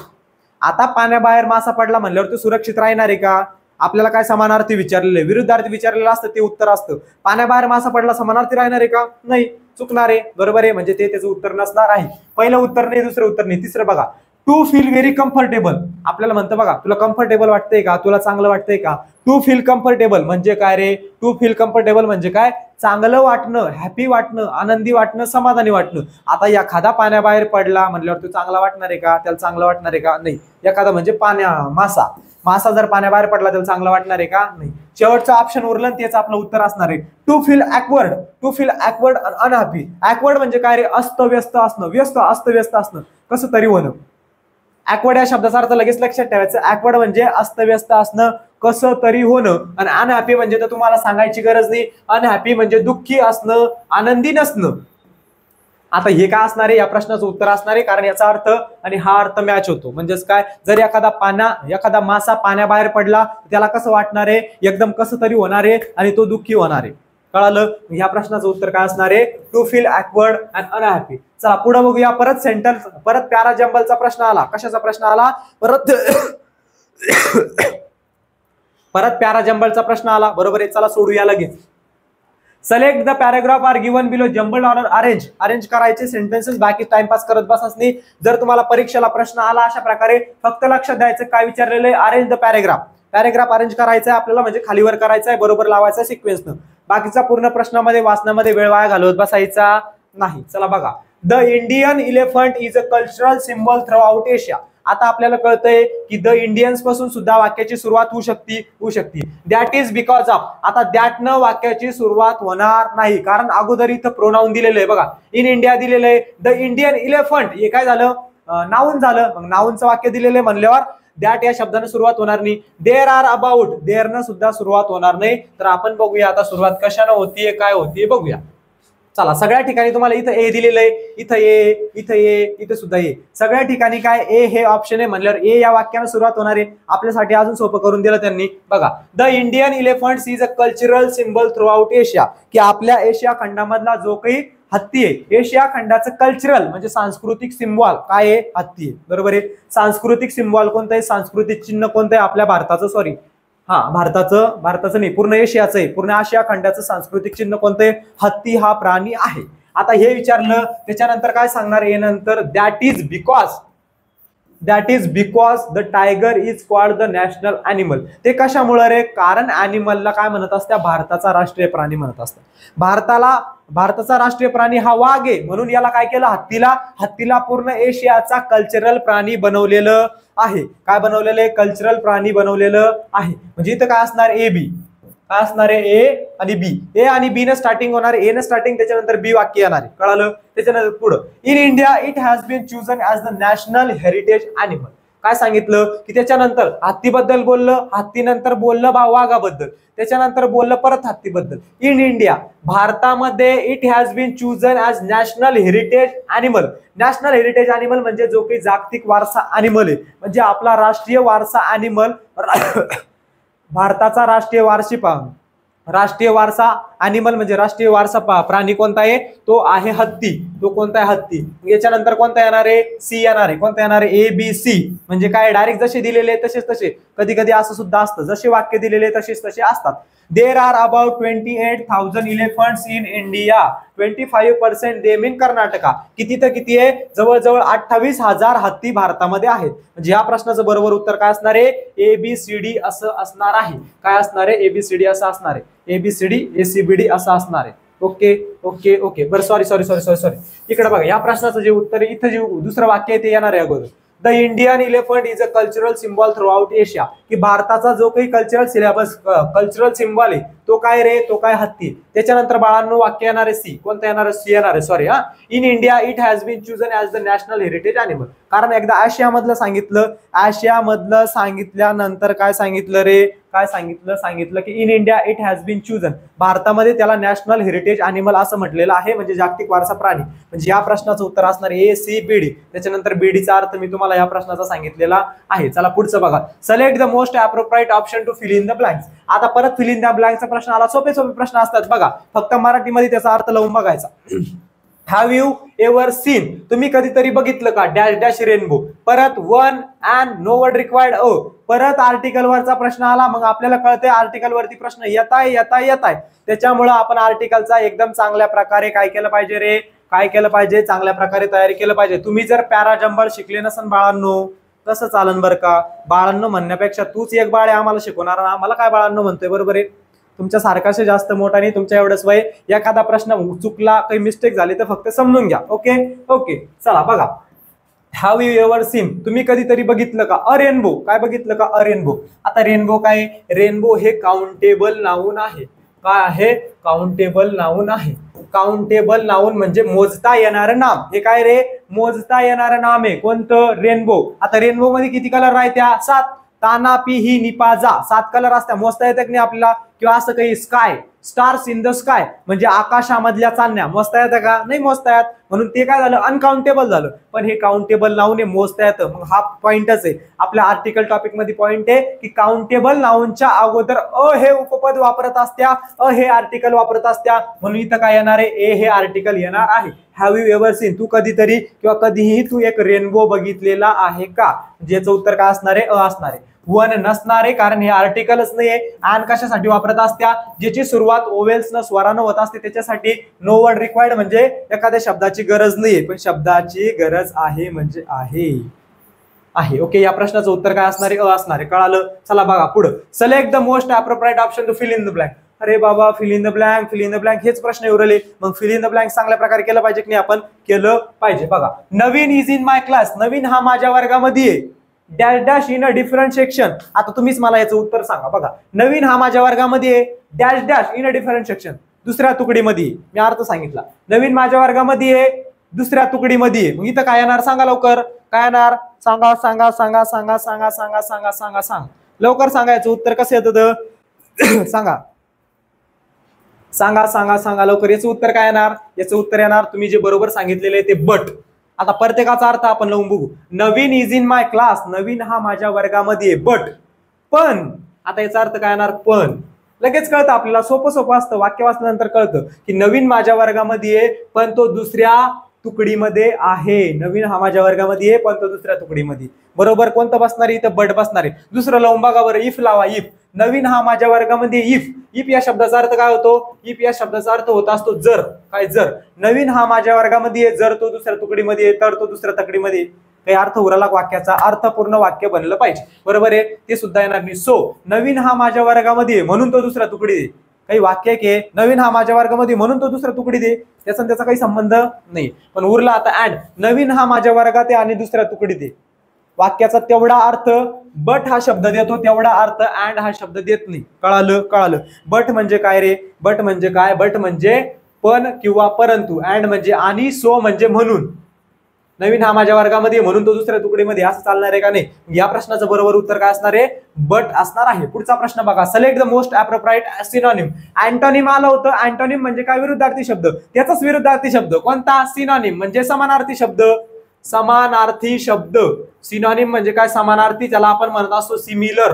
आता पाण्याबाहेर मासा पडला म्हणल्यावर तो सुरक्षित राहणार आहे का? आपल्याला काय समानार्थी विचारलेले, विरुद्धार्थी विचारलेलं असतं ते उत्तर असतं. पाण्याबाहेर मासा पडला समानार्थी राहणार आहे का? नाही, चुकणार आहे. बरोबर आहे. म्हणजे ते त्याचं उत्तर नसणार आहे. पहिलं उत्तर नाही, दुसरं उत्तर नाही. तिसरं बघा, टू फील व्हेरी कम्फर्टेबल. आपल्याला म्हणतं बघा, तुला कम्फर्टेबल वाटतंय का, तुला चांगलं वाटतंय का? टू फील कम्फर्टेबल म्हणजे काय रे? टू फील कम्फर्टेबल म्हणजे काय? चांगलं वाटणं, हॅपी वाटणं, आनंदी वाटणं, समाधानी वाटणं. आता एखादा पाण्याबाहेर पडला म्हणल्यावर तो चांगला वाटणार आहे का? त्याला चांगलं वाटणार आहे का? नाही. एखादा म्हणजे मासा, मासा जर पाण्याबाहेर पडला त्याला चांगलं वाटणार आहे का? नाही. शेवटचं ऑप्शन उरलं, तेच आपलं उत्तर असणार आहे. To feel awkward. To feel awkward unhappy. Awkward म्हणजे काय रे? अस्तव्यस्त असणं, अस्तव्यस्त असणं, कसं तरी होणं. ऍकवर्ड या शब्दाचा अर्थ लगेच लक्षात ठेवायचं. ऍकवर्ड म्हणजे अस्तव्यस्त असणं, कसं तरी होणं. आणि अनहॅपी म्हणजे तर तुम्हाला सांगायची गरज नाही. अनहॅपी म्हणजे दुःखी असणं, आनंदी नसणं. आता हे काय असणार आहे? या प्रश्नाचं उत्तर असणार आहे, कारण याचा अर्थ आणि हा अर्थ मॅच होतो. म्हणजेच काय? जर एखादा मासा पाण्याबाहेर पडला त्याला कसं वाटणार आहे? एकदम कसं तरी होणार आहे आणि तो दुःखी होणार आहे. कळालं? ह्या प्रश्नाचं उत्तर काय असणार आहे? To feel awkward and unhappy. चला पुढे बघूया. परत प्यारा जंबलचा प्रश्न आला. कशाचा प्रश्न आला? परत प्यारा जंबलचा प्रश्न आला. बरोबर आहे. चला सोडूया लगेच. Select the paragraph are given below. Jumble order arrange करायचे सेंटेन्सेस, बाकी टाइमपास करत बसाच नाही. जर तुम्हाला परीक्षेला प्रश्न आला अशा प्रकारे, फक्त लक्षात द्यायचं काय विचारलेलं आहे? अरेंज द पॅराग्राफ अरेंज करायचं आहे आपल्याला, म्हणजे खालीवर करायचं आहे, बरोबर लावायचं सिक्वेन्सनं. बाकीचा पूर्ण प्रश्नामध्ये वाचण्यामध्ये वेळ वाया घालवत बसायचा नाही. चला बघा, the Indian elephant is a cultural symbol throughout Asia. आता आपल्याला कळतंय की द इंडियन्स पासून सुद्धा वाक्याची सुरुवात होऊ शकते. That is because of. आता दॅटनं वाक्याची सुरुवात होणार नाही, कारण अगोदर इथं प्रोनाउन दिलेलं आहे बघा, इन इंडिया दिलेलं आहे. द इंडियन इलेफंट हे काय झालं? नाऊन झालं. मग नाऊनचं वाक्य दिलेलं आहे म्हणल्यावर दॅट या शब्दाने सुरुवात होणार नाही. देर आर अबाउट, देरनं सुद्धा सुरुवात होणार नाही. तर आपण बघूया आता सुरुवात कशानं होतीये, काय होतीये बघूया. चला, सगळ्या ठिकाणी तुम्हाला इथं ए दिलेलं आहे, इथं ए, इथं ए, इथं सुद्धा ए. सगळ्या ठिकाणी काय ए हे ऑप्शन आहे म्हणल्यावर ए या वाक्याने सुरुवात होणार आहे. आपल्यासाठी अजून सोपं करून दिलं त्यांनी. बघा, the Indian elephants is a cultural symbol throughout Asia. की आपल्या एशिया खंडामधला जो काही हत्ती आहे, एशिया खंडाचं कल्चरल म्हणजे सांस्कृतिक सिम्बॉल काय आहे? हत्ती आहे. बरोबर आहे. सांस्कृतिक सिम्बॉल कोणतं आहे? सांस्कृतिक चिन्ह कोणतं आहे? आपल्या भारताचं, भारताचं नाही, पूर्ण एशियाचं आहे, पूर्ण आशिया खंडाचं सांस्कृतिक चिन्ह कोणतं आहे? हत्ती हा प्राणी आहे. आता हे विचारलं, त्याच्यानंतर काय सांगणार? ए नंतर that is because the tiger is called the national animal. ते कशामुळे रे? कारण अॅनिमलला काय म्हणत असतात? भारताचा राष्ट्रीय प्राणी म्हणत असतात. भारताचा राष्ट्रीय प्राणी हा वाघ आहे, म्हणून याला काय केलं? हत्तीला पूर्ण एशियाचा कल्चरल प्राणी बनवलेलं आहे. काय बनवलेलं आहे? कल्चरल प्राणी बनवलेलं आहे. म्हणजे इथं काय असणार? A B. काय असणार आहे? ए आणि बी. ए आणि बी न स्टार्टिंग होणार, ए न स्टार्टिंग, त्याच्यानंतर बी वाक्य येणार आहे. कळालं? त्याच्यानंतर पुढं, in India it has been chosen as the national heritage animal. काय सांगितलं? की त्याच्यानंतर हत्तीबद्दल बोललं, हत्तीनंतर बोललं वाघाबद्दल, त्याच्यानंतर बोललं परत हत्तीबद्दल. इन इंडिया, भारतामध्ये it has been chosen as national heritage animal. National heritage animal म्हणजे जो काही जागतिक वारसा अॅनिमल आहे, म्हणजे आपला राष्ट्रीय वारसा अॅनिमल, भारताचा राष्ट्रीय वारसा अॅनिमल म्हणजे राष्ट्रीय वारसा प्राणी कोणता आहे? तो आहे हत्ती. तो कोणता आहे? हत्ती. याच्यानंतर कोणता येणार आहे? सी येणार आहे. कोणता येणार आहे? A B C. म्हणजे काय? डायरेक्ट जसे दिलेले तसेच तसे. कधी कधी असं सुद्धा असतं, जसे वाक्य दिलेले तसेच तसे असतात. There are about 28,000 elephants in India. 25% them in Karnataka. किती तर किती आहे? जवळजवळ 28,000 हत्ती भारतामध्ये आहेत. म्हणजे या प्रश्नाचं बरोबर उत्तर काय असणार आहे? ABCD असं असणार आहे. काय असणार आहे? ABCD असं असणार आहे. ABCD ACBD असं असणार आहे. Okay okay okay. बरं, सॉरी. इकडे बघा, या प्रश्नाचं जे उत्तर इथं जे दुसरं वाक्य आहे ते येणार आहे अगोदर. The Indian elephant is a cultural symbol throughout Asia, की भारताचा जो काही कल्चरल सिम्बॉल आहे तो काय रे, तो काय हत्ती. त्याच्यानंतर बाळांनो वाक्य येणार आहे सी. कोणतं येणार आहे? सी येणार आहे. सॉरी हा. In India it has been chosen as the national heritage animal. कारण एकदा आशिया मधलं सांगितलं, आशिया मधलं सांगितल्यानंतर काय सांगितलं रे, काय सांगितलं की in India it has been chosen, भारतामध्ये त्याला नॅशनल हेरिटेज अॅनिमल असं म्हटलेलं आहे, म्हणजे जागतिक वारसा प्राणी. म्हणजे या प्रश्नाचं उत्तर असणार ए सी बी डी. त्याच्यानंतर बीडीचा अर्थ मी तुम्हाला या प्रश्नाचा सांगितलेला आहे. चला पुढचं बघा. Select the most appropriate option to fill in the blanks. आता परत फिल इन द ब्लँकचा प्रश्न आला. सोपे प्रश्न असतात बघा, फक्त मराठीमध्ये त्याचा अर्थ लावून बघायचा. हॅव यू एव्हर सीन, तुम्ही कधीतरी बघितलं का डॅश डॅश रेनबो. परत one and no word required a. परत आर्टिकल वरचा प्रश्न आला. मग आपल्याला कळतंय आर्टिकल वरती प्रश्न येत आहे. त्याच्यामुळे आपण आर्टिकलचा एकदम चांगल्या प्रकारे काय केलं पाहिजे रे, काय केलं पाहिजे, चांगल्या प्रकारे तयारी केलं पाहिजे. तुम्ही जर पॅराजंबल शिकले नसन बाळांनो, कसं चालन बरं का. बाळांनो म्हणण्यापेक्षा तूच एक बाळ आहे आम्हाला शिकवणार, आम्हाला काय बाळांनो म्हणतोय, बरोबर आहे. तुमच्या सारखाशे जास्त मोठा नाही, तुमच्या एवढंच वय. एखादा प्रश्न चुकला, काही मिस्टेक झाली तर फक्त समजून घ्या. ओके चला बघा. हॅव यू एव्हर सीन, तुम्ही कधीतरी बघितलं का अ रेनबो. काय बघितलं का अ रेनबो. आता रेनबो काय, रेनबो हे काउंटेबल नाऊन आहे. काय आहे? काउंटेबल नाऊन आहे. काउंटेबल नाऊन म्हणजे मोजता येणारं नाम. हे काय रे, मोजता येणारं नाम आहे. कोणतं? रेनबो. आता रेनबो मध्ये किती कलर आहेत? त्या 7. ताना पी ही निपाजा, 7 कलर असतात. मोजता येतात की नाही आपल्याला? किंवा असं काही sky, stars in the sky म्हणजे आकाशामधल्या चांदण्या मोजता येतं का? नाही मोजता येत. म्हणून ते काय झालं, अनकाउंटेबल झालं. पण हे काउंटेबल नाऊन आहे, मोजता येतं. मग हा पॉइंटच आहे आपल्या आर्टिकल टॉपिक मध्ये. पॉइंट आहे की काउंटेबल नाऊनच्या अगोदर अ हे उपपद वापरत असत्या, अ हे आर्टिकल वापरत असत्या. म्हणून इथं काय येणार आहे? ए हे आर्टिकल येणार आहे. हॅव यू एव्हर सीन, तू कधीतरी किंवा कधीही तू एक रेनबो बघितलेला आहे का? ज्याचं उत्तर काय असणार आहे? अ असणार आहे. वन नसणार आहे, कारण हे आर्टिकलच नाहीये. आणि कशासाठी वापरत असत्या? ज्याची सुरुवात ओवेल्स न स्वरानं होत असते त्याच्यासाठी नो वर्ड रिक्वायर्ड म्हणजे एखाद्या शब्दाची गरज नाहीये, पण शब्दाची गरज आहे म्हणजे आहे. ओके, या प्रश्नाचं उत्तर काय असणार आहे? अ असणार आहे. कळालं? चला बघा पुढं. Select the most appropriate option to fill in the blank. अरे बाबा, फिल इन द ब्लँक हेच प्रश्न उरले. मग फिल इन द ब्लँक चांगल्या प्रकारे केलं पाहिजे की नाही? आपण केलं पाहिजे. बघा, नवीन इज इन माय क्लास. नवीन हा माझ्या वर्गामध्ये आहे. Dash dash in a different section. आता तुम्हीच मला याचं उत्तर सांगा. बघा, नवीन हा माझ्या वर्गामध्ये आहे. Dash dash in a different section, दुसऱ्या तुकडीमध्ये. मी अर्थ सांगितला. नवीन माझ्या वर्गामध्ये आहे, दुसऱ्या तुकडीमध्ये. मग इथं काय येणार? सांगा लवकर. काय येणार? सांगा लवकर सांगायचं उत्तर कसं येतं? सांगा लवकर. याचं उत्तर काय येणार? याचं उत्तर येणार तुम्ही जे बरोबर सांगितलेले ते बट. आता प्रत्येकाचा अर्थ आपण लावून बघू. नवीन इज इन माय क्लास, नवीन हा माझ्या वर्गामध्ये. बट, पण. आता याचा अर्थ काय येणार? पण. लगेच कळतं आपल्याला, सोपं असतं. वाक्य वाचल्यानंतर कळतं की नवीन माझ्या वर्गामध्ये आहे, पण तो दुसऱ्या तुकडीमध्ये आहे. नवीन हा माझ्या वर्गामध्ये आहे, पण तो दुसऱ्या तुकडीमध्ये. बरोबर. कोणतं बसणार आहे? इथं बट बसणार आहे. दुसरं लावून बघा बरं. इफ लावा. इफ. नवीन हा माझ्या वर्गामध्ये. इफ या शब्दाचा अर्थ काय होतो? इफ या शब्दाचा अर्थ होत असतो जर. काय? जर. नवीन हा माझ्या वर्गामध्ये आहे, जर तो दुसऱ्या तुकडीमध्ये आहे, तर तो दुसऱ्या तुकडीमध्ये. काही अर्थ उरला वाक्याचा, अर्थपूर्ण वाक्य बनलं पाहिजे. बरोबर आहे. ते सुद्धा येणार नाही. सो नवीन हा माझ्या वर्गामध्ये आहे म्हणून तो दुसऱ्या तुकडी दे. काही वाक्य की नवीन हा माझ्या वर्गामध्ये म्हणून तो दुसऱ्या तुकडी दे, त्याचा काही संबंध नाही. पण उरला आता अँड. नवीन हा माझ्या वर्गात आहे आणि दुसऱ्या तुकडी दे. वाक्याचा तेवढा अर्थ बट हा शब्द देतो, तेवढा अर्थ अँड हा शब्द देत नाही. कळालं? बट म्हणजे काय रे? बट म्हणजे काय? बट म्हणजे पण किंवा परंतु. अँड म्हणजे आणि, सो म्हणजे म्हणून. नवीन हा माझ्या वर्गामध्ये म्हणून तो दुसऱ्या तुकडीमध्ये, असं चालणार आहे का नाही? या प्रश्नाचं बरोबर उत्तर काय असणार आहे? बट असणार आहे. पुढचा प्रश्न बघा. Select the most appropriate synonym. Antonym आलं होतं. अँटोनिम म्हणजे काय? विरुद्धार्थी शब्द. त्याचाच विरुद्धार्थी शब्द कोणता? सिनोनिम म्हणजे समानार्थी शब्द. सिनोनिम म्हणजे काय? समानार्थी. त्याला आपण म्हणत असतो सिमिलर.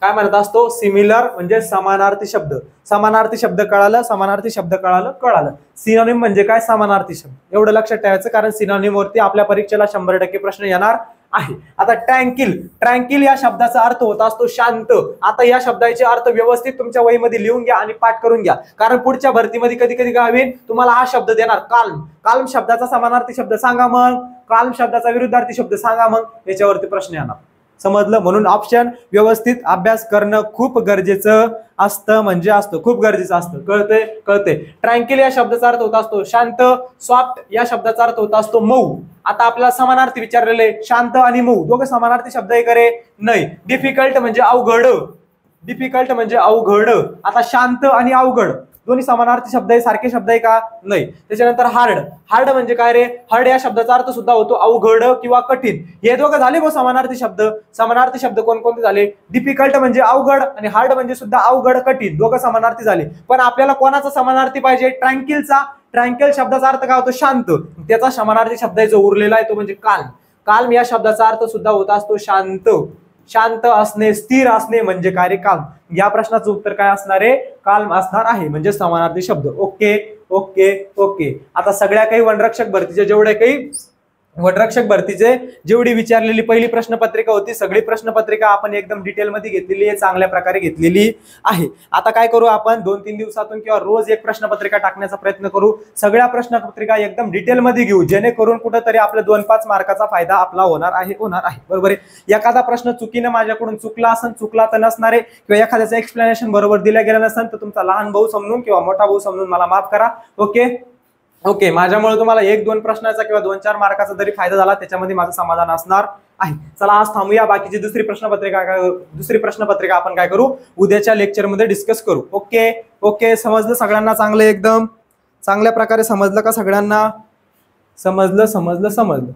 काय म्हणत असतो? सिमिलर म्हणजे समानार्थी शब्द. समानार्थी शब्द कळालं? कळालं. सिनोनिम म्हणजे काय? समानार्थी शब्द. एवढं लक्षात ठेवायचं, कारण सिनोनिम वरती आपल्या परीक्षेला 100% प्रश्न येणार आहे. आता ट्रँकिल या शब्दाचा अर्थ होत असतो शांत. आता या शब्दाचे अर्थ व्यवस्थित तुमच्या वहीमध्ये लिहून घ्या आणि पाठ करून घ्या, कारण पुढच्या भरतीमध्ये कधी काय होईल, तुम्हाला हा शब्द देणार काल्म शब्दाचा समानार्थी शब्द सांगा, मग काल्म शब्दाचा विरुद्धार्थी शब्द सांगा, मग याच्यावरती प्रश्न येणार. समजलं? म्हणून ऑप्शन व्यवस्थित अभ्यास करणं खूप गरजेचं असतं म्हणजे असतं, खूप गरजेचं असतं. कळतंय? कळतंय. ट्रँक्विल या शब्दाचा अर्थ होत असतो शांत. सॉफ्ट या शब्दाचा अर्थ होत असतो मऊ. आता आपल्याला समानार्थी विचारलेले, शांत आणि मऊ दोघं समानार्थी शब्द आहे करे? नाही. डिफिकल्ट म्हणजे अवघड. डिफिकल्ट म्हणजे अवघड. आता शांत आणि अवघड दोन्ही समानार्थी शब्द आहे, सारखे शब्द आहे का? नाही. त्याच्यानंतर हार्ड. हार्ड म्हणजे काय रे? हार्ड या शब्दाचा अर्थ सुद्धा होतो अवघड किंवा कठीण. हे दोघं झाले बघ समानार्थी शब्द. समानार्थी शब्द कोणकोणते झाले? डिफिकल्ट म्हणजे अवघड आणि हार्ड म्हणजे सुद्धा अवघड कठीण, दोघं समानार्थी झाले. पण आपल्याला कोणाचा समानार्थी पाहिजे? ट्रँक्विलचा. ट्रँक्विल शब्दाचा अर्थ काय होतो? शांत. त्याचा समानार्थी शब्द आहे जो उरलेला आहे तो म्हणजे काल्म. काल्म या शब्दाचा अर्थ सुद्धा होत असतो शांत. शांत असणे, स्थिर असणे म्हणजे काय रे? काल्म. या प्रश्नाचं उत्तर काय असणार आहे? काल्म असणार आहे, म्हणजे समानार्थी शब्द. Okay okay okay. आता सगळ्या काही वनरक्षक भरतीचे जेवढे काही वनरक्षक भरतीचे जेवढी विचारलेली पहिली प्रश्नपत्रिका होती, सगळी प्रश्नपत्रिका आपण एकदम डिटेलमध्ये घेतलेली आहे, चांगल्या प्रकारे घेतलेली आहे. आता काय करू आपण? 2-3 दिवसातून किंवा रोज एक प्रश्नपत्रिका टाकण्याचा प्रयत्न करू. सगळ्या प्रश्नपत्रिका एकदम डिटेलमध्ये घेऊ, जेणेकरून कुठेतरी आपल्या 2-5 मार्काचा फायदा आपला होणार आहे. बरोबर आहे. एखादा प्रश्न चुकीने माझ्याकडून चुकला असेल, चुकला तर नसणार आहे, किंवा एखाद्याचं एक्सप्लेनेशन बरोबर दिलं गेलं नसेल तर तुमचा लहान भाऊ समजून किंवा मोठा भाऊ समजून मला माफ करा. Okay okay. माझ्यामुळे तुम्हाला 1-2 प्रश्नाचा किंवा 2-4 मार्काचा जरी फायदा झाला त्याच्यामध्ये माझं समाधान असणार आहे. चला आज थांबूया. बाकीची दुसरी प्रश्नपत्रिका आपण काय करू? उद्याच्या लेक्चरमध्ये डिस्कस करू. Okay okay. समजलं सगळ्यांना? चांगलं एकदम चांगल्या प्रकारे समजलं का सगळ्यांना? समजलं.